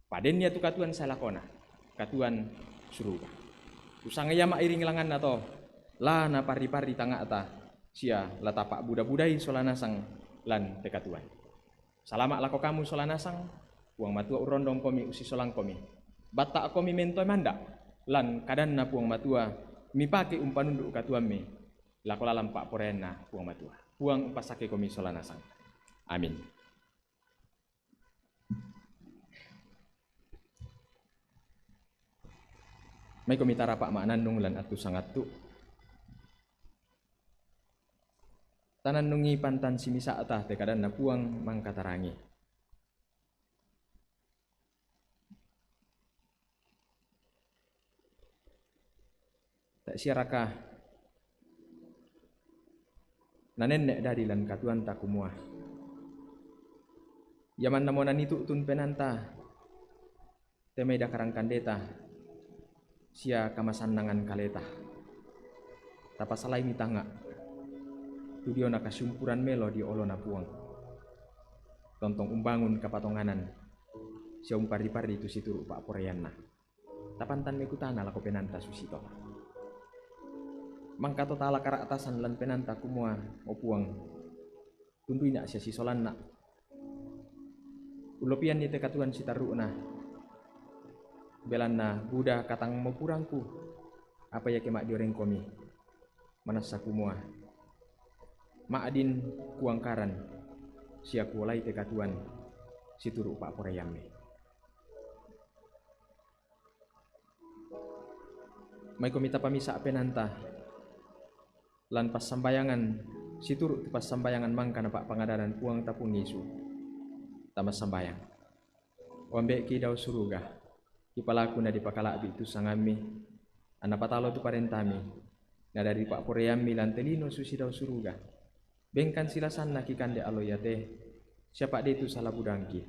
Padennya tu katuan salakona. Katuan suruga. Usangaya mairing langan na to. La na pari-pari tanga ta. Sia la tapak buda-budai solanasang lan tekatuan. Salamak lako kamu solanasang. Puang matua urondong komi usi solang komi. Bata komi mentoy manda. Lan kadan na puang matua. Mi pake umpanunduk katuan mi. Lako lalam pak porena puang matua. Puang pasake komi solanasang. Amin. May komitara pak maanandong lan atu sangat tu. Tanan nungi pantan simisa atah tekadan na puang mangkatarangi. Tak siarakah nanenek dari lan katuan tak kumua. Yaman namonan itu tun penanta. Temai dakarang kandeta. Sia kamasan nangan kaleta. Tapasalai mitanga. Tudio na kasyumpuran melo di olo na puang. Tontong umbangun kapatonganan. Sia umpari-pari itu situru pak poreana. Tapantan mekutana lako penanta susito. Mangka totala kara atasan lan penanta kumua o puang. Tundui na sia sisolan na. Ulopian ni tekatuan sitaru na. Belan na Buddha katang mapurangku. Apa ya kemak dioreng komi. Manasa kumua. Maadin kuangkaran. Sia kuolai tekatuan. Situru pak poreyame. May komita pamisa penanta. Lan pas sambayangan. Situru pas sambayangan mangka na pak pangadaran puang tapung nisu. Tamas sambayang. Wambek ki daw suruga. Kipalaku na di pakalabi itu sangami. Anapatalo tu parentami. Na dari pak poreyami lan telino susi daw suruga. Bengkan silasan na kikande aloyate. Siapa dia itu salah budangki.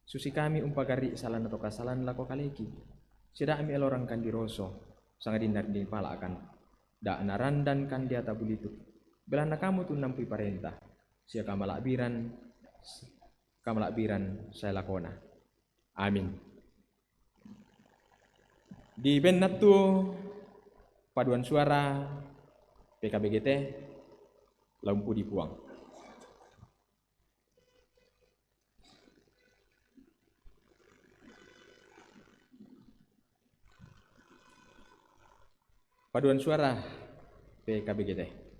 Susi kami umpagari salan atau kasalan lako kaleki. Sida ami elorang kan diroso. Sangat dinar di pala akan. Da narandan kan dia tabulitu. Belanda kamu tu nampui parentah. Sia kamalakbiran saya lakona. Amin. Di benat tu paduan suara PKBGT lampu dibuang. Paduan suara PKBGT.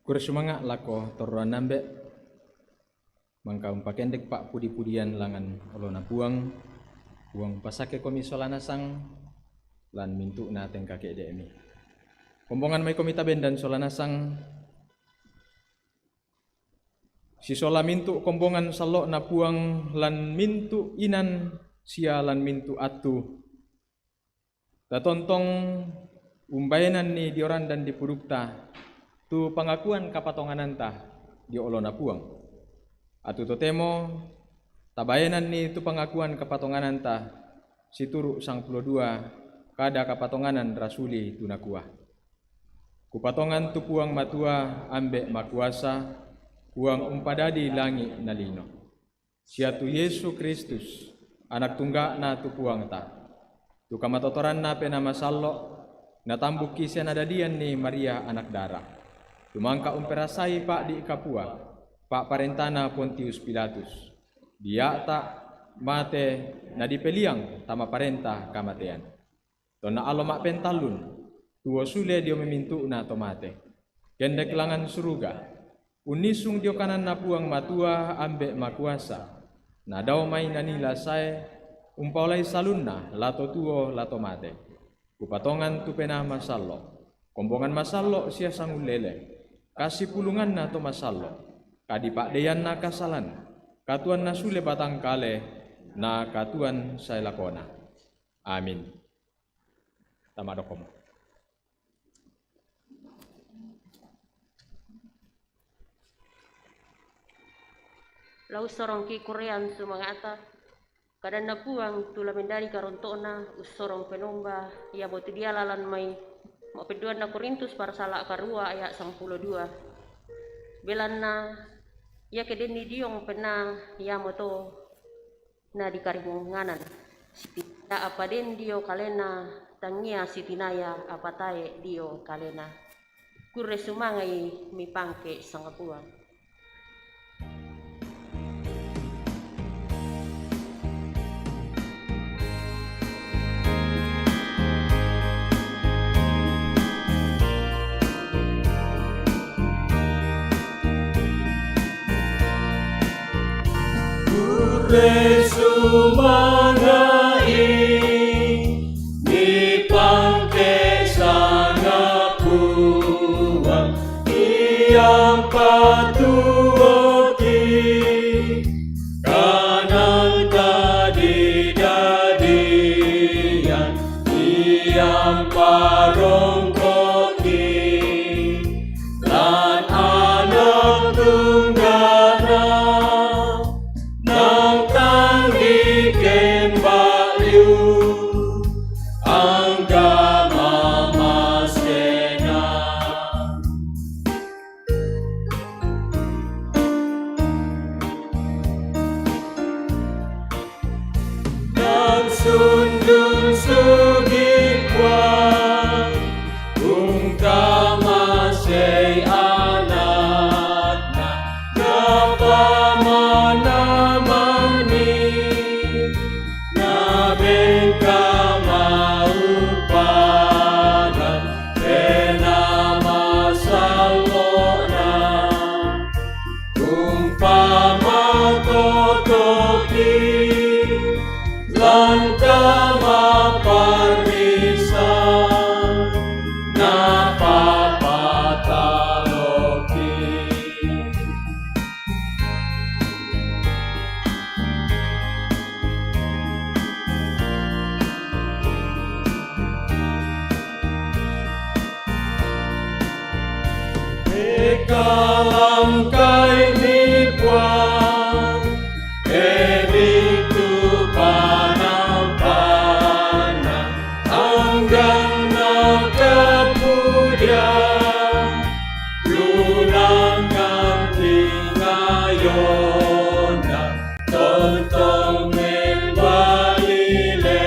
Kursumangat lako toruan nambe mangka umpakendek pak pudi-pudian langan olona buang pasake komi solana sang lan mintu na teng kakek demi kombongan mai komita ben dan solana sang si sola mintu kombongan salok na puang lan mintu inan sia lan mintu atu datontong umbayanan ni dioran dan dipurukta tu pengakuan kapatonganan tah di olona puang atu totemo tabayanan ni tu pengakuan kapatonganan tah situru sang 22 kada kapatonganan rasuli tunakuah kupatongan tu puang matua ambek makuasa puang umpadadi langi nalino siatu Yesus Kristus anak tunggak na tu puang tah tu kamatotoran na penama sallo na tambuk kisian adadian ni Maria anak darah tumangka umperasai pak di Kapua, pak parentana Pontius Pilatus. Dia tak mate na dipeliang tama parentah kamatean. Tona alo mak pentalun, tuo sule dio memintu na tomate. Kendek langan suruga, unisung dio kanan na puang matua ambek makuasa. Na daw may nanila sae, umpaulay salunna lato tuo lato mate. Kupatongan tu penah masallo, kombongan masallo sia sangulele. Kasih pulungan na to masallo, kadipakdeyan na kasalan, katuan na sule batang kale, na katuan say lakona. Amin. Tama dokom. Lau sorong ki Korean sumangata, kadang na puang tula mendari karontona, usorong penomba, ya botu dia lalan mai, mau peduan na Korintus parsala karua ayat 12. Belan na ya kedeni diong pena ya moto na dikarimunganan. Sita apa den dio kalena tangia sitinaya apa tae dio kalena. Kure sumangai mi pangke sangapuang. Sumangai ni pangke sangapuang iyang patuoki kanang kadidadian iyang parongkoki lan anak tunggana sundun sugikwan kung kamasay anak na kapamanamani na bengka maupa kalangkai ni puang editu panang-panang anggana kemudian lunangan tingayona tontong membalile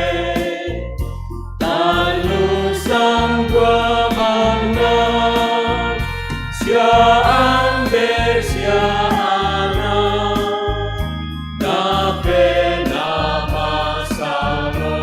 talusang buamana sia amber sia ana nape nama samo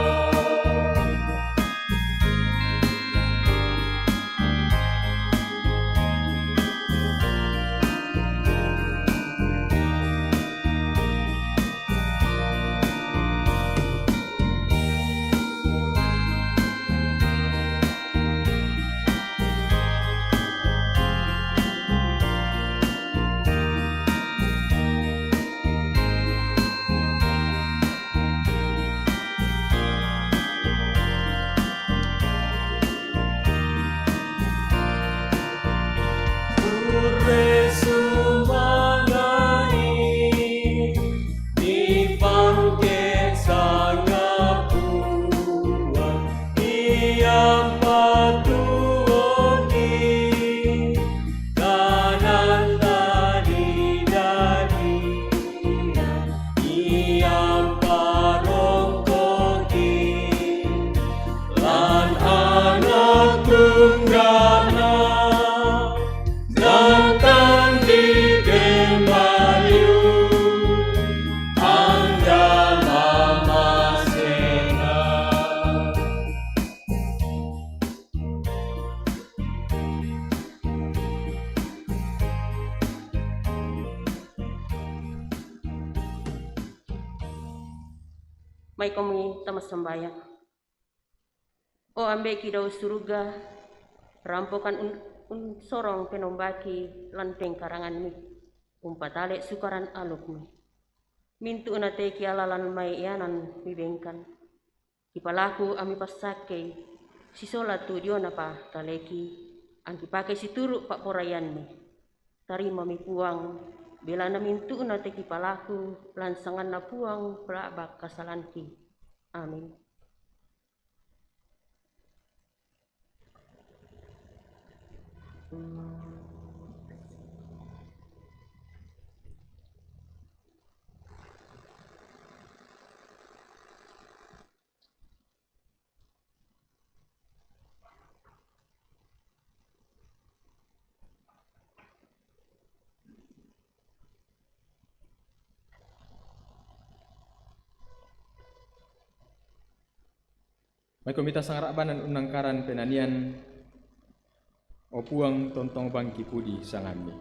Mai kami tamas sembayang. O ambe kidau suruga, rampokan sorong penombaki lanteng karangan mi, umpatale sukaran aluk mi. Mintu na te kialalan mai yanan mi bengkan. Kipalaku ami pasake, sisola tu diona pa taleki, ang kipake situru pak porayan mi. Tarima mi puang, bela na mintu na te kipalaku, lansangan na puang prabak kasalanki. Amin. Mai komita sangarabanan unangkaran penanian opuang tontong bangki pudi sangami.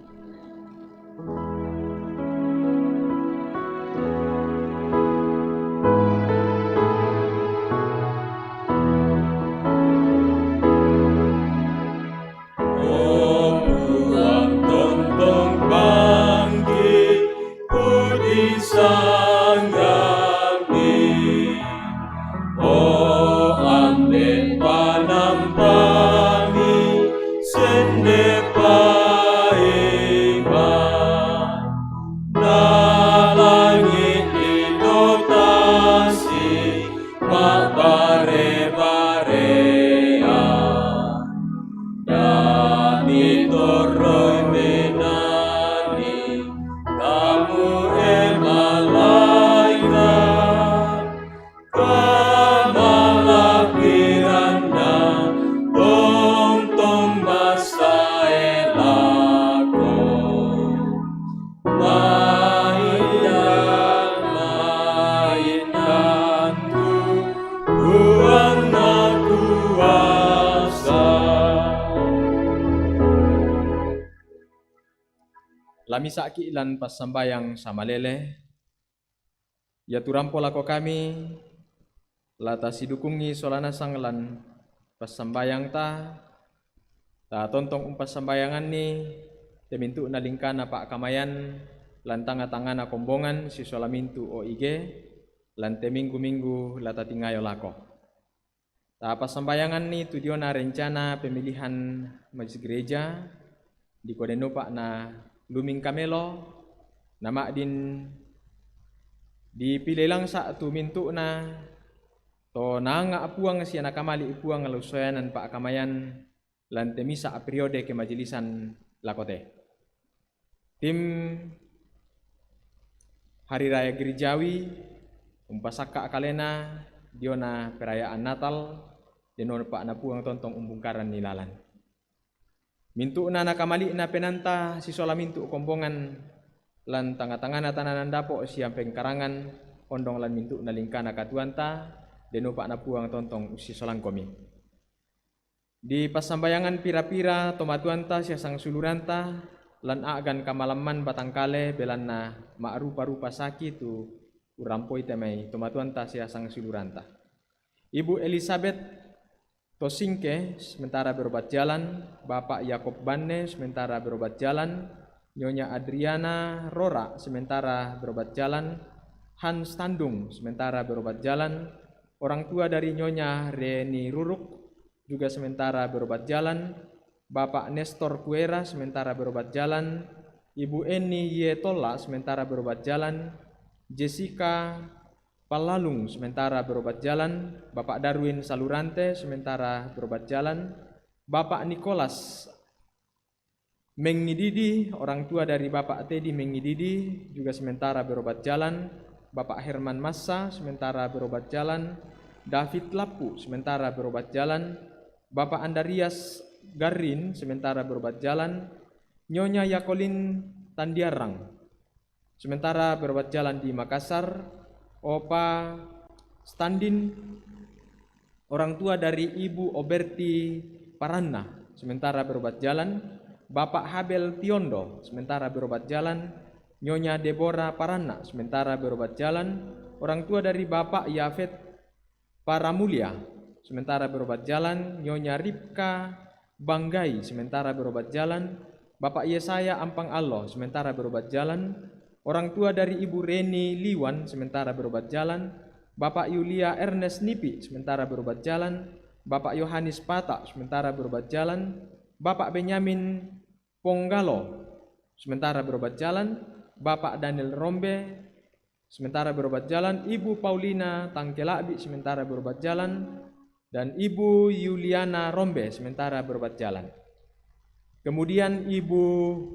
Opuang tontong bangki pudi sangami ambe panampani sende paiman na langit idotasi mabare-barea dani toroi menani kamu malaikat kamalapiranda tong basa elako mainanku buang na kuasa. Lami saki ilan pas sambayang sama lele, ya turampo lako kami, lata sidukungi solana sanglan pas sambayang ta tontong umpas sambayangan ni, temintu na lingkana pak kamayan, lantanga tangana kombongan si solamintu o ige, lante minggu-minggu lata tingayo lako. Ta pas sambayangan ni tujuan rencana pemilihan majlis gereja, di kodeno pak na luming kamelo nama din dipilih lang sa tu mintu na to nanga apuang siya nakamali ipuang ngalusoyanan pa akamayan lan temisa a periode ke majelisan lakote. Tim Hari Raya Gerejawi umpasaka akalena diona perayaan Natal denon pak napuang tontong umbungkaran nilalan. Mintu na nakamali na penanta si sola mintu kombongan lan tanga-tanga na tananan dapo siang pengkarangan ondong lan mintu na lingkana katuanta deno pak napuang tontong usi solang komi. Di pasambayangan pira-pira tomatuanta siya sang suluranta lan agan kamalaman batangkale belan na maarupa-rupa sakit tu urampoi temai tomatuanta siya sang suluranta. Ibu Elizabeth Tosingke sementara berobat jalan, Bapak Yakob Banne sementara berobat jalan, Nyonya Adriana Rora sementara berobat jalan, Hans Tandung sementara berobat jalan, orang tua dari Nyonya Reni Ruruk juga sementara berobat jalan, Bapak Nestor Kuera sementara berobat jalan, Ibu Eni Yetola sementara berobat jalan, Jessica Palalung sementara berobat jalan, Bapak Darwin Salurante sementara berobat jalan, Bapak Nicholas Mengididi, orang tua dari Bapak Teddy Mengididi juga sementara berobat jalan, Bapak Herman Massa sementara berobat jalan, David Lapu sementara berobat jalan, Bapak Andarias Garin sementara berobat jalan, Nyonya Yakolin Tandiarang sementara berobat jalan di Makassar, Opa Standin, orang tua dari Ibu Oberti Paranna sementara berobat jalan, Bapak Habel Tiondo sementara berobat jalan, Nyonya Deborah Paranna sementara berobat jalan, orang tua dari Bapak Yafet Paramulia sementara berobat jalan, Nyonya Ripka Banggai sementara berobat jalan, Bapak Yesaya Ampang Allah sementara berobat jalan, orang tua dari Ibu Reni Liwan sementara berobat jalan, Bapak Yulia Ernest Nipi sementara berobat jalan, Bapak Yohanes Pata sementara berobat jalan, Bapak Benyamin Ponggalo sementara berobat jalan, Bapak Daniel Rombe sementara berobat jalan, Ibu Paulina Tangkelabi sementara berobat jalan, dan Ibu Yuliana Rombe sementara berobat jalan. Kemudian Ibu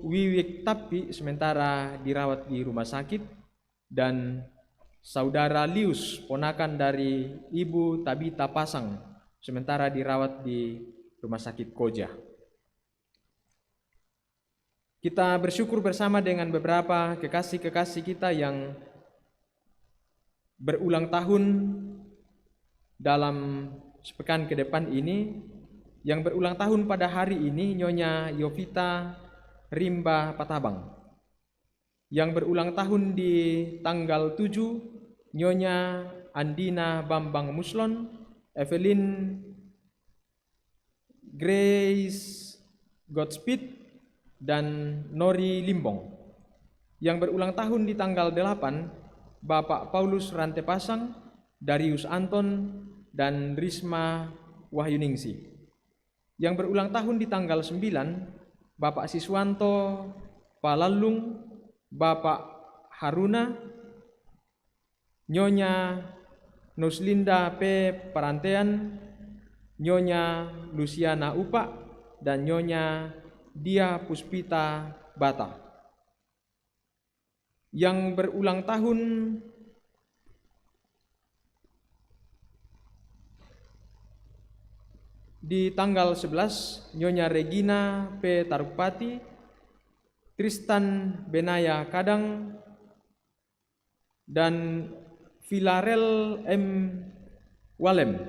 Wiwik Tapi sementara dirawat di rumah sakit, dan Saudara Lius, ponakan dari Ibu Tabita Pasang, sementara dirawat di rumah sakit Koja. Kita bersyukur bersama dengan beberapa kekasih-kekasih kita yang berulang tahun dalam sepekan ke depan ini. Yang berulang tahun pada hari ini Nyonya Yovita Rimba Patabang. Yang berulang tahun di tanggal 7 Nyonya Andina Bambang Muslon, Evelyn Grace Godspeed, dan Nori Limbong. Yang berulang tahun di tanggal 8 Bapak Paulus Rantepasang, Darius Anton, dan Risma Wahyuningsi. Yang berulang tahun di tanggal 9, Bapak Siswanto Palalung, Bapak Haruna, Nyonya Nuslinda P. Parantean, Nyonya Luciana Upa, dan Nyonya Dia Puspita Bata. Yang berulang tahun di tanggal 11, Nyonya Regina P. Tarupati, Tristan Benaya Kadang, dan Filarel M. Walem.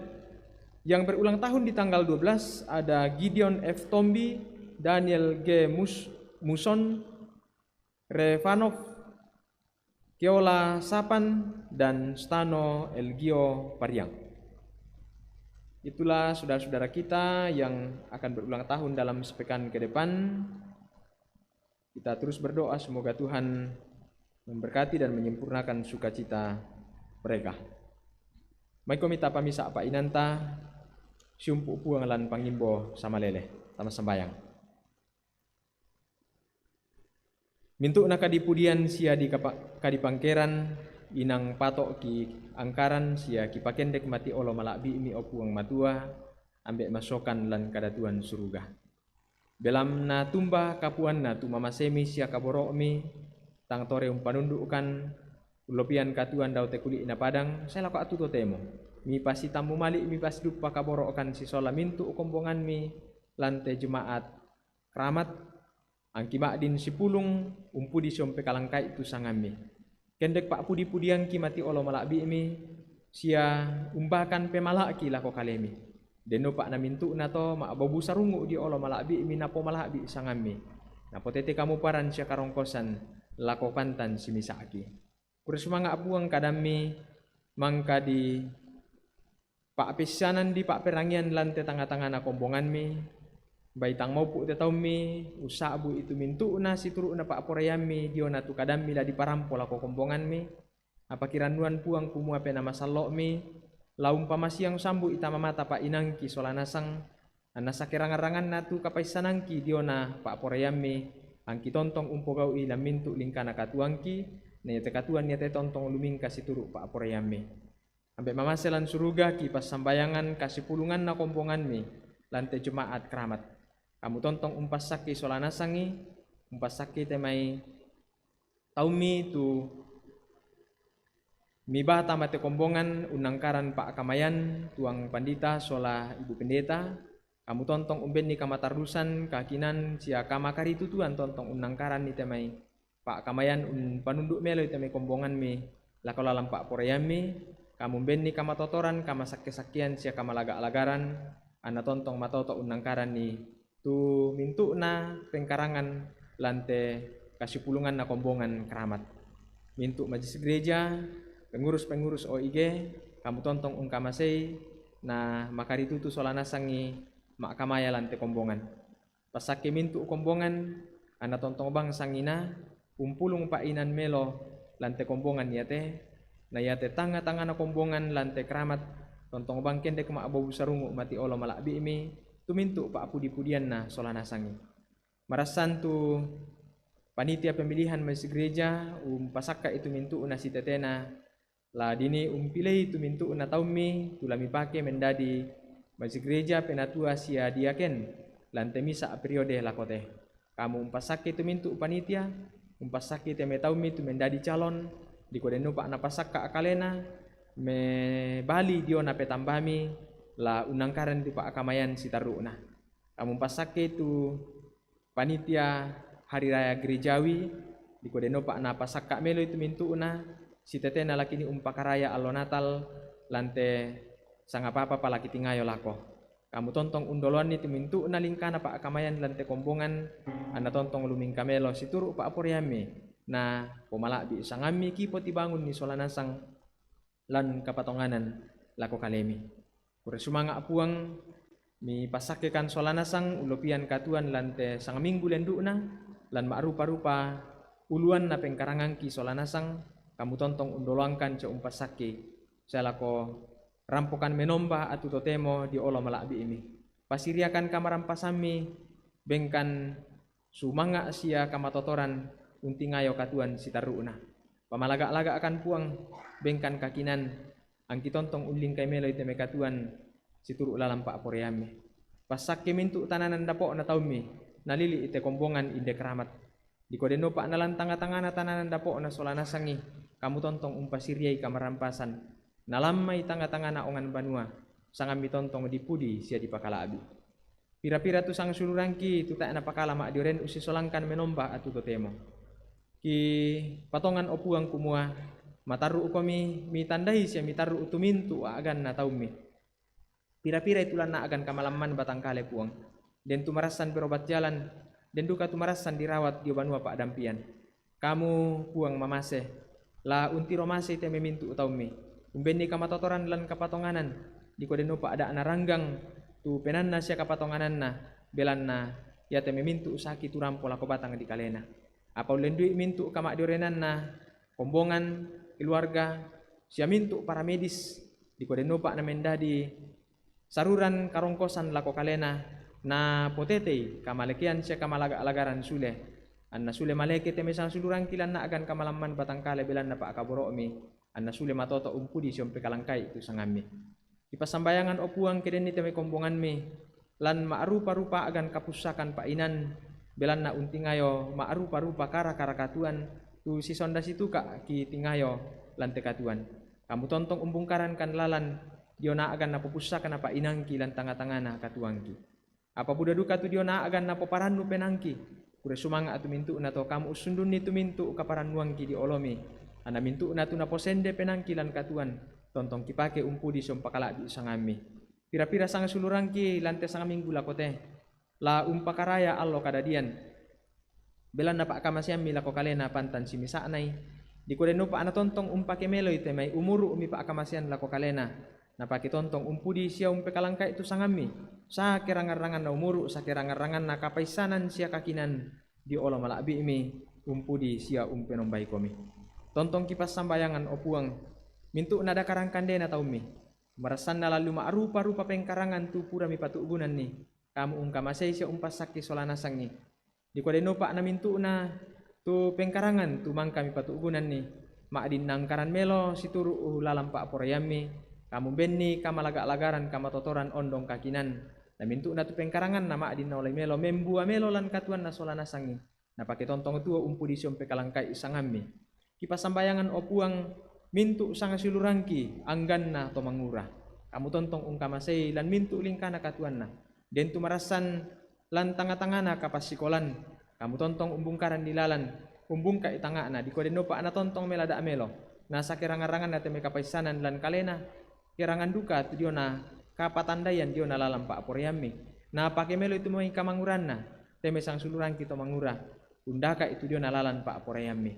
Yang berulang tahun di tanggal 12 ada Gideon F. Tombi, Daniel G. Muson, Revanov, Keola Sapan, dan Stano Elgio Pariang. Itulah saudara-saudara kita yang akan berulang tahun dalam sepekan ke depan. Kita terus berdoa semoga Tuhan memberkati dan menyempurnakan sukacita mereka. Mai komita pamisa apa inanta, siumpu puang lan pangimbo sama lele, sama sembayang. Mintu na kadipudian sia di kadipangkeran inang patok ki angkaran sia ki pakendek mati olo malakbi mi opuang matua ambek masokan lan kadatuan suruga. Belam na tumbah kapuan na tumamasemi sia kaborok mi tang tore panundukan ulopian katuan daute kuli na padang saya lako atu totemo. Mi pasti tamu malik mi pas dupa kaborokan si sola mintu kombongan mi lante jemaat keramat angki makdin si pulung umpudi siompe kalangkai itu sangami. Kendek pak pudi-pudian ki mati olo malakbi mi sia umbakan pemalak ki lako kalemi. Deno pak na mintu na to mak bobu sarungu di olo malakbi mi napo malakbi sangami. Napo tete kamu paran sia karongkosan lako pantan si misaki. Kurisumanga apuang kadami mangka di pak pesanan di pak perangian lante tanga-tanga na kombongan mi. Baitang maupu te tau mi usabu itu mintu na si turu na pak porayami dio na tu kadami la di parampo lako kombongan mi. Apa kiranuan puang kumua pe nama salok mi. Laum pamasiang sambu itama mata pak inangki solanasang. Anasa kerangan-rangan na tu kapaisanangki dio na pak porayami. Angki tontong umpo gau ila mintu lingkana katuangki. Naya te katuan niya te tontong luming kasi turu pak porayami. Ambek mamaselan suruga ki pas sambayangan kasi pulungan na kombongan mi. Lante jemaat keramat. Kamu tontong umpas saki solanasangi, umpas saki temai taumi tu mibata mate kombongan unangkaran pak kamayan tuang pandita sola ibu pendeta. Kamu tontong umben ni kamatarusan kakinan sia kamakari tutuan tontong unangkaran ni temai pak kamayan panunduk melo temai kombongan mi lakolalam pak porayami. Kamu umben ni kamatotoran kamasakke-sakkian sia kamalaga-alagaran ana tontong matoto unangkaran ni tu mintu na pengkarangan lante kasih pulungan na kombongan keramat. Mintu majlis gereja, pengurus-pengurus OIG, kamu tontong ungkamasei na makari tutu solanasangi mak kamaya lante kombongan. Pasake mintu kombongan, ana tontong bang sangina, umpulung pa inan melo lante kombongan yate, na yate tanga-tanga na kombongan lante keramat, tontong bang kendek mak abobu sarungu mati olo malakbi mi, tumintu pak pudi-pudian na solanasangi. Marasan tu panitia pemilihan masjid gereja pasaka itu mintu una si tetena la dini pilih itu mintu una taumi tulami pake mendadi masjid gereja penatua sia diaken lante misa periode lakote. Kamu pasake itu mintu panitia pasake teme taumi tu mendadi calon di kodenu pak na pasaka akalena me bali dio na petambami la unangkaran di pak kamayan si taruna. Kamu pasake tu panitia hari raya gerejawi di kodeno pak na pasaka melo itu mintu una si tetena laki ni umpakaraya alo natal lante sangapa-apa palaki tingayo lako. Kamu tontong undoloan itu mintu una lingkana pak kamayan lante kombongan ana tontong luming kamelo si turu pak poriame na pomalak bi sangami kipo tibangun ni solanasang lan kapatonganan lako kalemi. Kuresumanga apuang mi pasakekan solanasang ulopian katuan lante sang minggu lenduna lan maarupa-rupa uluan na pengkarangangki solanasang kamu tontong undolangkan ce umpasake salako rampokan menomba atu totemo di olo malakbi ini pasiriakan kamarampasami bengkan sumanga sia kamatotoran untingayo katuan sitaruna pamalaga-laga akan puang bengkan kakinan angki tontong uling kay melo ite mekatuan situru lalam pak poreame. Pasake mintu tananan dapo na taumi nalili ite kombongan inde keramat. Di kodeno pak nalan tanga-tangana tananan dapo na solanasangi kamu tontong umpasiriai kamarampasan nalamai tanga-tangana ongan banua sangami tontong dipudi sia dipakalaabi. Pira-pira tu sang sulurangki tu tak na pakala mak dioren usi solangkan menomba atu totemo. Ki patongan opuang kumua mataru ukomi mi tandai sia mi taru utumintu agan na taumi. Pira-pira itulan na agan kamalaman batang kale puang. Den tumarasan berobat jalan den duka tumarasan dirawat di banua pak dampian. Kamu puang mamase la untiro mase te memintu taumi. Umbeni kamatotoran lan kapatonganan di kodeno pak ada anaranggang tu penanna sia kapatonganan na belanna ya te memintu usaki turampo lako batang di kalena. Apa ulen duit mintu kamak diorenan na kombongan keluarga sia mintu para medis di kodeno pak na mendadi saruran karongkosan lako kalena na potete kamalekian sia kamalaga-alagaran sule anna sule maleke teme sang suluran kilan na agan kamalaman batangkale belan na pa akaboro mi anna sule matoto umpudi siom pekalangkai itu sangami ipasambayangan opuang keden ni teme kombongan mi lan maarupa-rupa agan kapusakan painan belan na untingayo maarupa-rupa kara katuan tu si sonda situ ka ki tingayo lan tekatuan kamu tontong umbungkaran kan lalan diona agan na pupusakan apa inangki lan tanga-tangana katuangki apa buda duka tu diona agan na poparannu penangki kure sumanga atu mintu na to kamu usundun ni tu mintu kaparannuangki di olomi ana mintu na tu na posende penangki lan katuan tontong kipake umpudi siom pakala di sangami pira-pira sang sulurangki lan te sangaminggu lakote la umpakaraya allo kadadian belan na pa akamasiammi lako kalena pantan simisa anay di kode no pa ana tontong umpake melo ite may umuru umi pa akamasian lako kalena napaki tontong umpudi siya umpekalangka itu sangami sa kerangan-rangan na umuru sa kerangan-rangan na kapaisanan siya kakinan di olo malabi imi umpudi siya umpenombay komi tontong kipas sambayangan opuang mintu nada karangkande na taumi marasan na lalu maarupa-rupa pengkarangan tu pura mi patugunan ni kamu ungkamasay siya umpasaki solanasang ni di kode no pa na mintu na tu pengkarangan tu mangka mi patugunan ni maadin nangkaran melo situru lalampa porayami kamu benni kamalaga-lagaran kamatotoran ondong kakinan na mintu na tu pengkarangan na maadin na olay melo membua melo lan katuan na solanasang ni na pake tontong tuo umpudi siom pekalangkai isangami kipasambayangan opuang mintu sang silurangki anggan na to mangura kamu tontong ungkamasay lan mintu lingkana katuan na den tumarasan lan tanga-tangana kapasikolan kamu tontong umbungkaran dilalan umbungka itanga na di kode no pa ana tontong melada melo nasa kerangan-rangan na teme kapaisanan lan kalena kerangan duka tu diona kapatandayan diona lalampa aporiami na pake melo itu may kamanguran na teme sang suluran kita mangura undaka itu diona lalan pa aporiami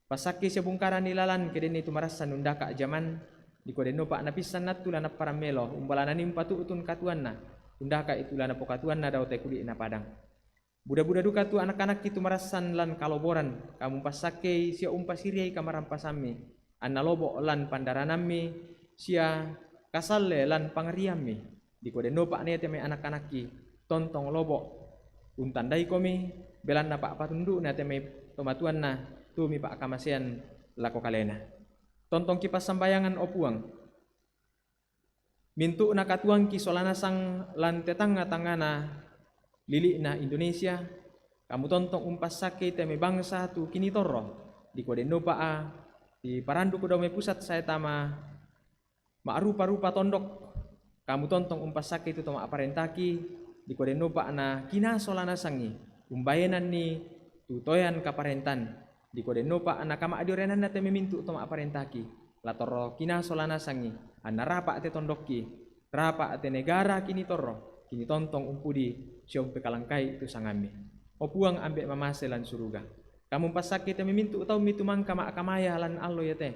pasaki siya bungkaran nilalan keden itu marasan undaka jaman di kode no pa napisan natula na paramelo umbalananim patuutun katuan na undaka itu lana pokatuan na daw te kuli na padang buda-buda duka tu anak-anak itu marasan lan kaloboran kamu pasake siya umpasiriay kamarampasami anna lobo lan pandaranami siya kasalle lan pangriami di kode no pa nete may anak-anak ki tontong lobo untandai komi belan na pa patundu na te may tomatuan na tumi pa akamasian lako kalena tontong kipas sambayangan opuang mintu na katuang ki solanasang lan tetanga-tangana lili na Indonesia kamu tontong umpasake te may bangsa tu kinitoro di kode no pa di parandu ko daw may pusat saya tama maarupa-rupa tondok kamu tontong umpasake itu toma aparentaki di kode no pa na kinasolanasangi umbayenan ni tutoyan kaparentan di kode no pa na kama adiorenan na te memintu toma aparentaki latoro kinasolanasangi anna rapa ate tondokki rapa ate negara kini torro kini tontong umpudi siom pekalangkai itu sangami opuang ambek mamase lan suruga kamu pasake te memintu tau mitumang kama akamaya lan allo yate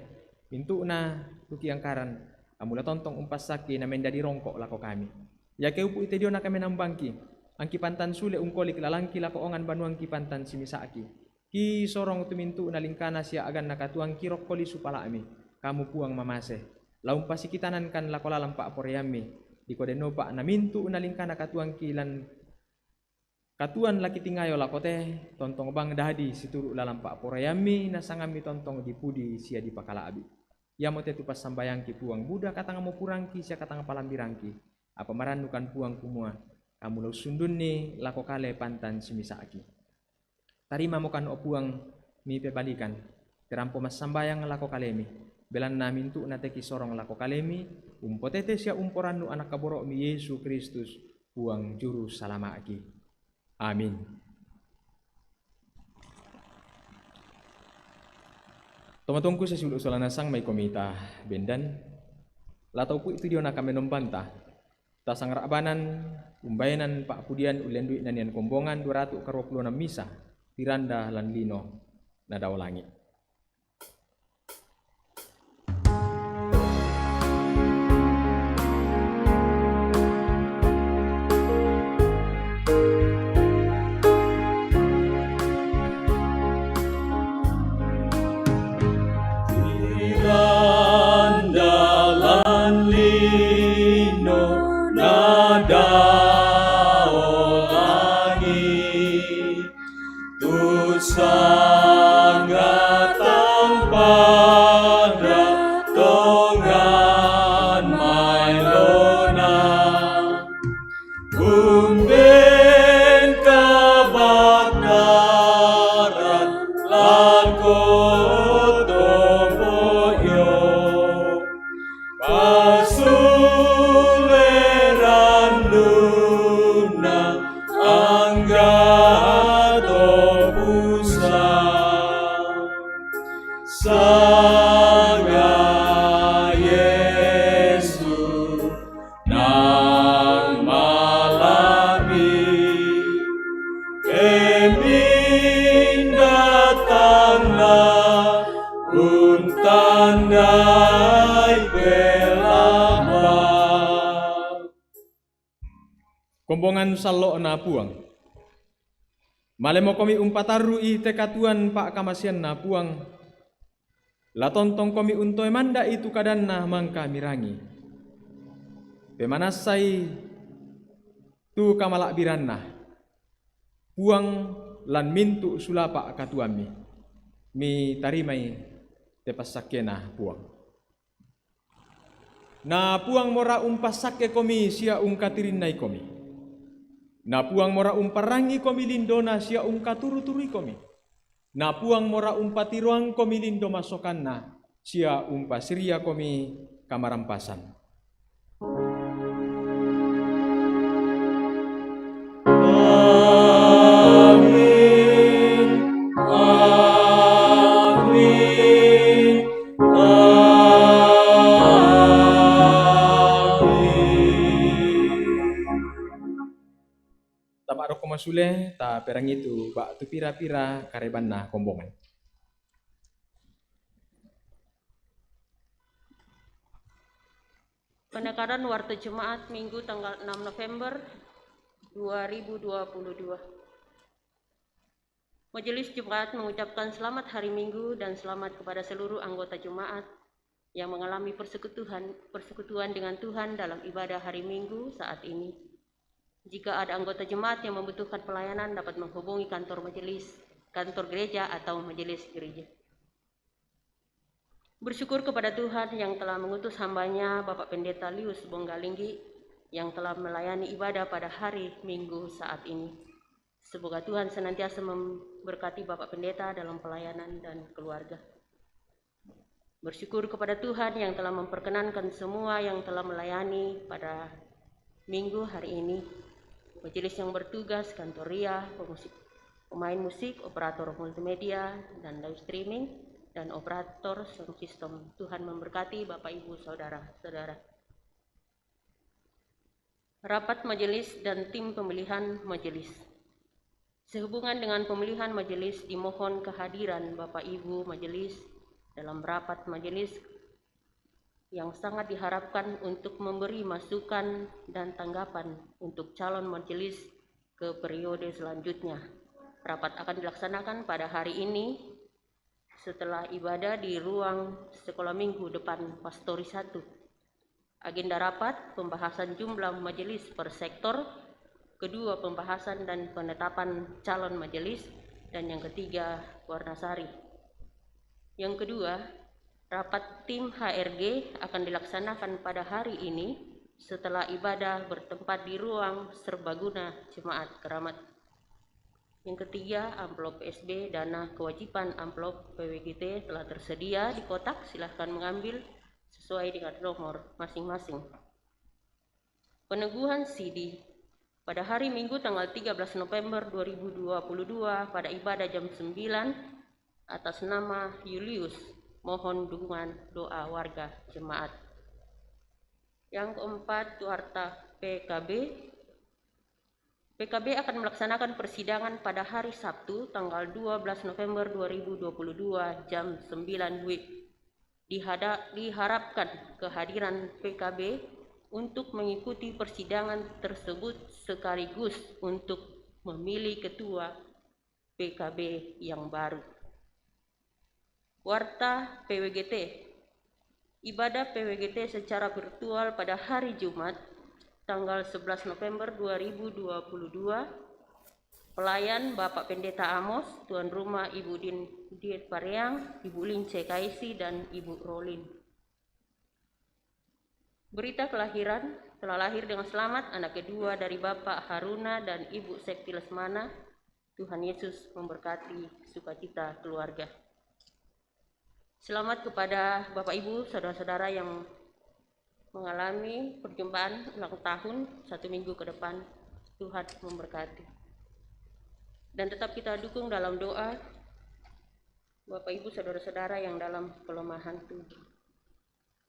mintu na tuki angkaran kamu la tontong umpasaki na mendadi rongkok lako kami ya ke upu ite dio na kami nambangki angki pantan sule ungkolik lalangki lako ongan banuang ki pantan simisaki ki sorong tumintu na lingkana siya agan nakatuang kirokoli supala ami kamu puang mamase laum pasikitanan kan lako lalampa aporeami di kode no pa na mintu na lingkana katuang kilan katuan laki tingayo lako teh tontong bang dadi situru lalampa aporeami na sangami tontong dipudi siya di pakala abi ya mo te tupas sambayangki puang buda katanga mo purangki siya katanga palambirangki apa maranukan puang kumua kamu lau sundun ni lako kale pantan simisaki tarima mo kan opuang mi pebalikan terampo mas sambayang lako kalemi belan na mintu na teki sorong lako kalemi umpotete siya umporanu anak kaboro mi Yesus Kristus puang juru salama aki amin. Tomatungku sa suluk solanasang may komita bendan latau pu itu dia nak kami nombanta tasang rabanan umbayanan pak pudian ulendui nanian kombongan 226 misa tiranda lan lino nadaw langit Tu kombongan sallo na puang. Malemo komi umpataru i tekatuan pak kamasian na puang. La tontong komi untoy manda itu kadan na mangka mirangi. Pemanasai tu kamalak biranna. Puang lan mintu sulapa katuami. Mi tarimai tepas sakena puang. Na puang mora umpasake komi sia ungkatirinai komi. Na puang mora umparangi komi lindona sia ungkaturu-turui komi. Na puang mora umpatiruang komi lindo masokanna sia umpasiria komi kamarampasan. Masule ta perang itu bak tu pira-pira karebanna kombongan. Penekanan Warta Jemaat Minggu tanggal 6 November 2022. Majelis Jemaat mengucapkan selamat hari Minggu dan selamat kepada seluruh anggota jemaat yang mengalami persekutuan dengan Tuhan dalam ibadah hari Minggu saat ini. Jika ada anggota jemaat yang membutuhkan pelayanan dapat menghubungi kantor majelis, kantor gereja atau majelis gereja. Bersyukur kepada Tuhan yang telah mengutus hambanya Bapak Pendeta Lius Bonggalinggi yang telah melayani ibadah pada hari Minggu saat ini. Semoga Tuhan senantiasa memberkati Bapak Pendeta dalam pelayanan dan keluarga. Bersyukur kepada Tuhan yang telah memperkenankan semua yang telah melayani pada Minggu hari ini. Majelis yang bertugas, kantor ria, pemain musik, operator multimedia, dan live streaming, dan operator sound system. Tuhan memberkati Bapak Ibu Saudara-saudara. Rapat majelis dan tim pemilihan majelis. Sehubungan dengan pemilihan majelis, dimohon kehadiran Bapak Ibu majelis dalam rapat majelis yang sangat diharapkan untuk memberi masukan dan tanggapan untuk calon majelis ke periode selanjutnya. Rapat akan dilaksanakan pada hari ini setelah ibadah di ruang sekolah minggu depan Pastori 1. Agenda rapat, pembahasan jumlah majelis per sektor, kedua pembahasan dan penetapan calon majelis, dan yang ketiga warnasari. Yang kedua, rapat tim HRG akan dilaksanakan pada hari ini setelah ibadah bertempat di ruang serbaguna Jemaat Keramat. Yang ketiga, amplop PSB dana kewajiban amplop PWGT telah tersedia di kotak, silahkan mengambil sesuai dengan nomor masing-masing. Peneguhan CD pada hari Minggu tanggal 13 November 2022 pada ibadah jam 9 atas nama Julius. Mohon dukungan doa warga jemaat. Yang keempat, Warta PKB. PKB akan melaksanakan persidangan pada hari Sabtu tanggal 12 November 2022 jam 9 WIB. Diharapkan kehadiran PKB untuk mengikuti persidangan tersebut sekaligus untuk memilih ketua PKB yang baru. Warta PWGT. Ibadah PWGT secara virtual pada hari Jumat tanggal 11 November 2022. Pelayan Bapak Pendeta Amos, Tuan Rumah Ibu Diet Pariang, Ibu Lince Kaisi, dan Ibu Rolin. Berita kelahiran, telah lahir dengan selamat anak kedua dari Bapak Haruna dan Ibu Sekti Lesmana. Tuhan Yesus memberkati sukacita keluarga. Selamat kepada Bapak Ibu, saudara-saudara yang mengalami perjumpaan ulang tahun 1 minggu ke depan. Tuhan memberkati. Dan tetap kita dukung dalam doa Bapak Ibu, saudara-saudara yang dalam kelemahan tubuh.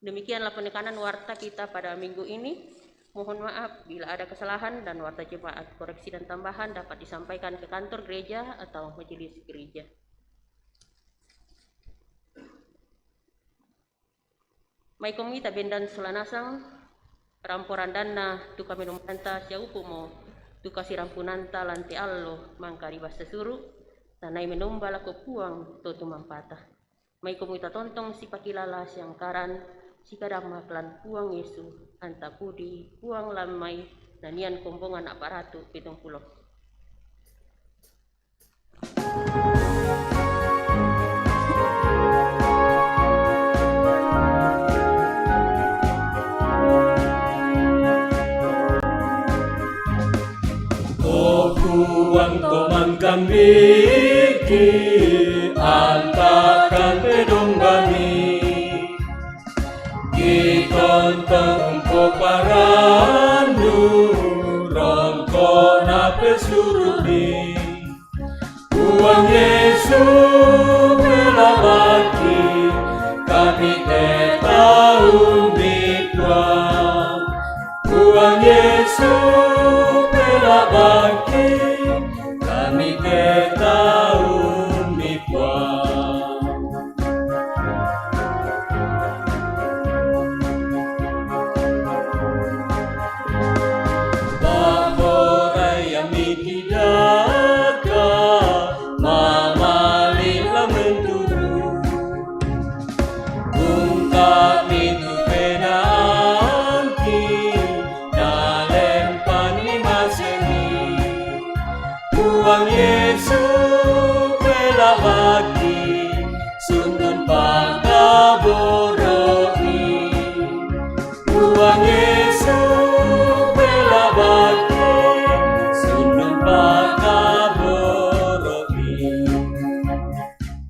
Demikianlah penekanan warta kita pada minggu ini. Mohon maaf bila ada kesalahan dan warta jemaat koreksi dan tambahan dapat disampaikan ke kantor gereja atau majelis gereja. Mai komi tabendan sulanasang ramporan dana tu kami nomanta siya upo mo tu kasih rampunanta lanti allo mangka di basta suru tanai menomba lako puang totu mampata mai komuita tontong si pakilala siang karan si kadang maklan puang Yesu anta pudi puang lamai nanian kombongan aparatu 70. Puang komang kambiki antakan pedong kami kitontong umpo parandu rongko nape surumi Puang Yesu melabaki kami tahu mikwa Puang Yesu melabaki kami tahu mikwa Bahorai amikidaka mamali lamenturu Ungkap itu penangki dalam panimaseni Puang Yesu pelabaki sundun pakaboroi Puang Yesu pelabaki sundun pakaboroi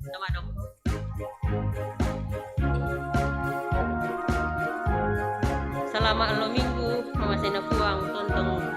Sama dong. Selama 6 minggu mama sena puang tontong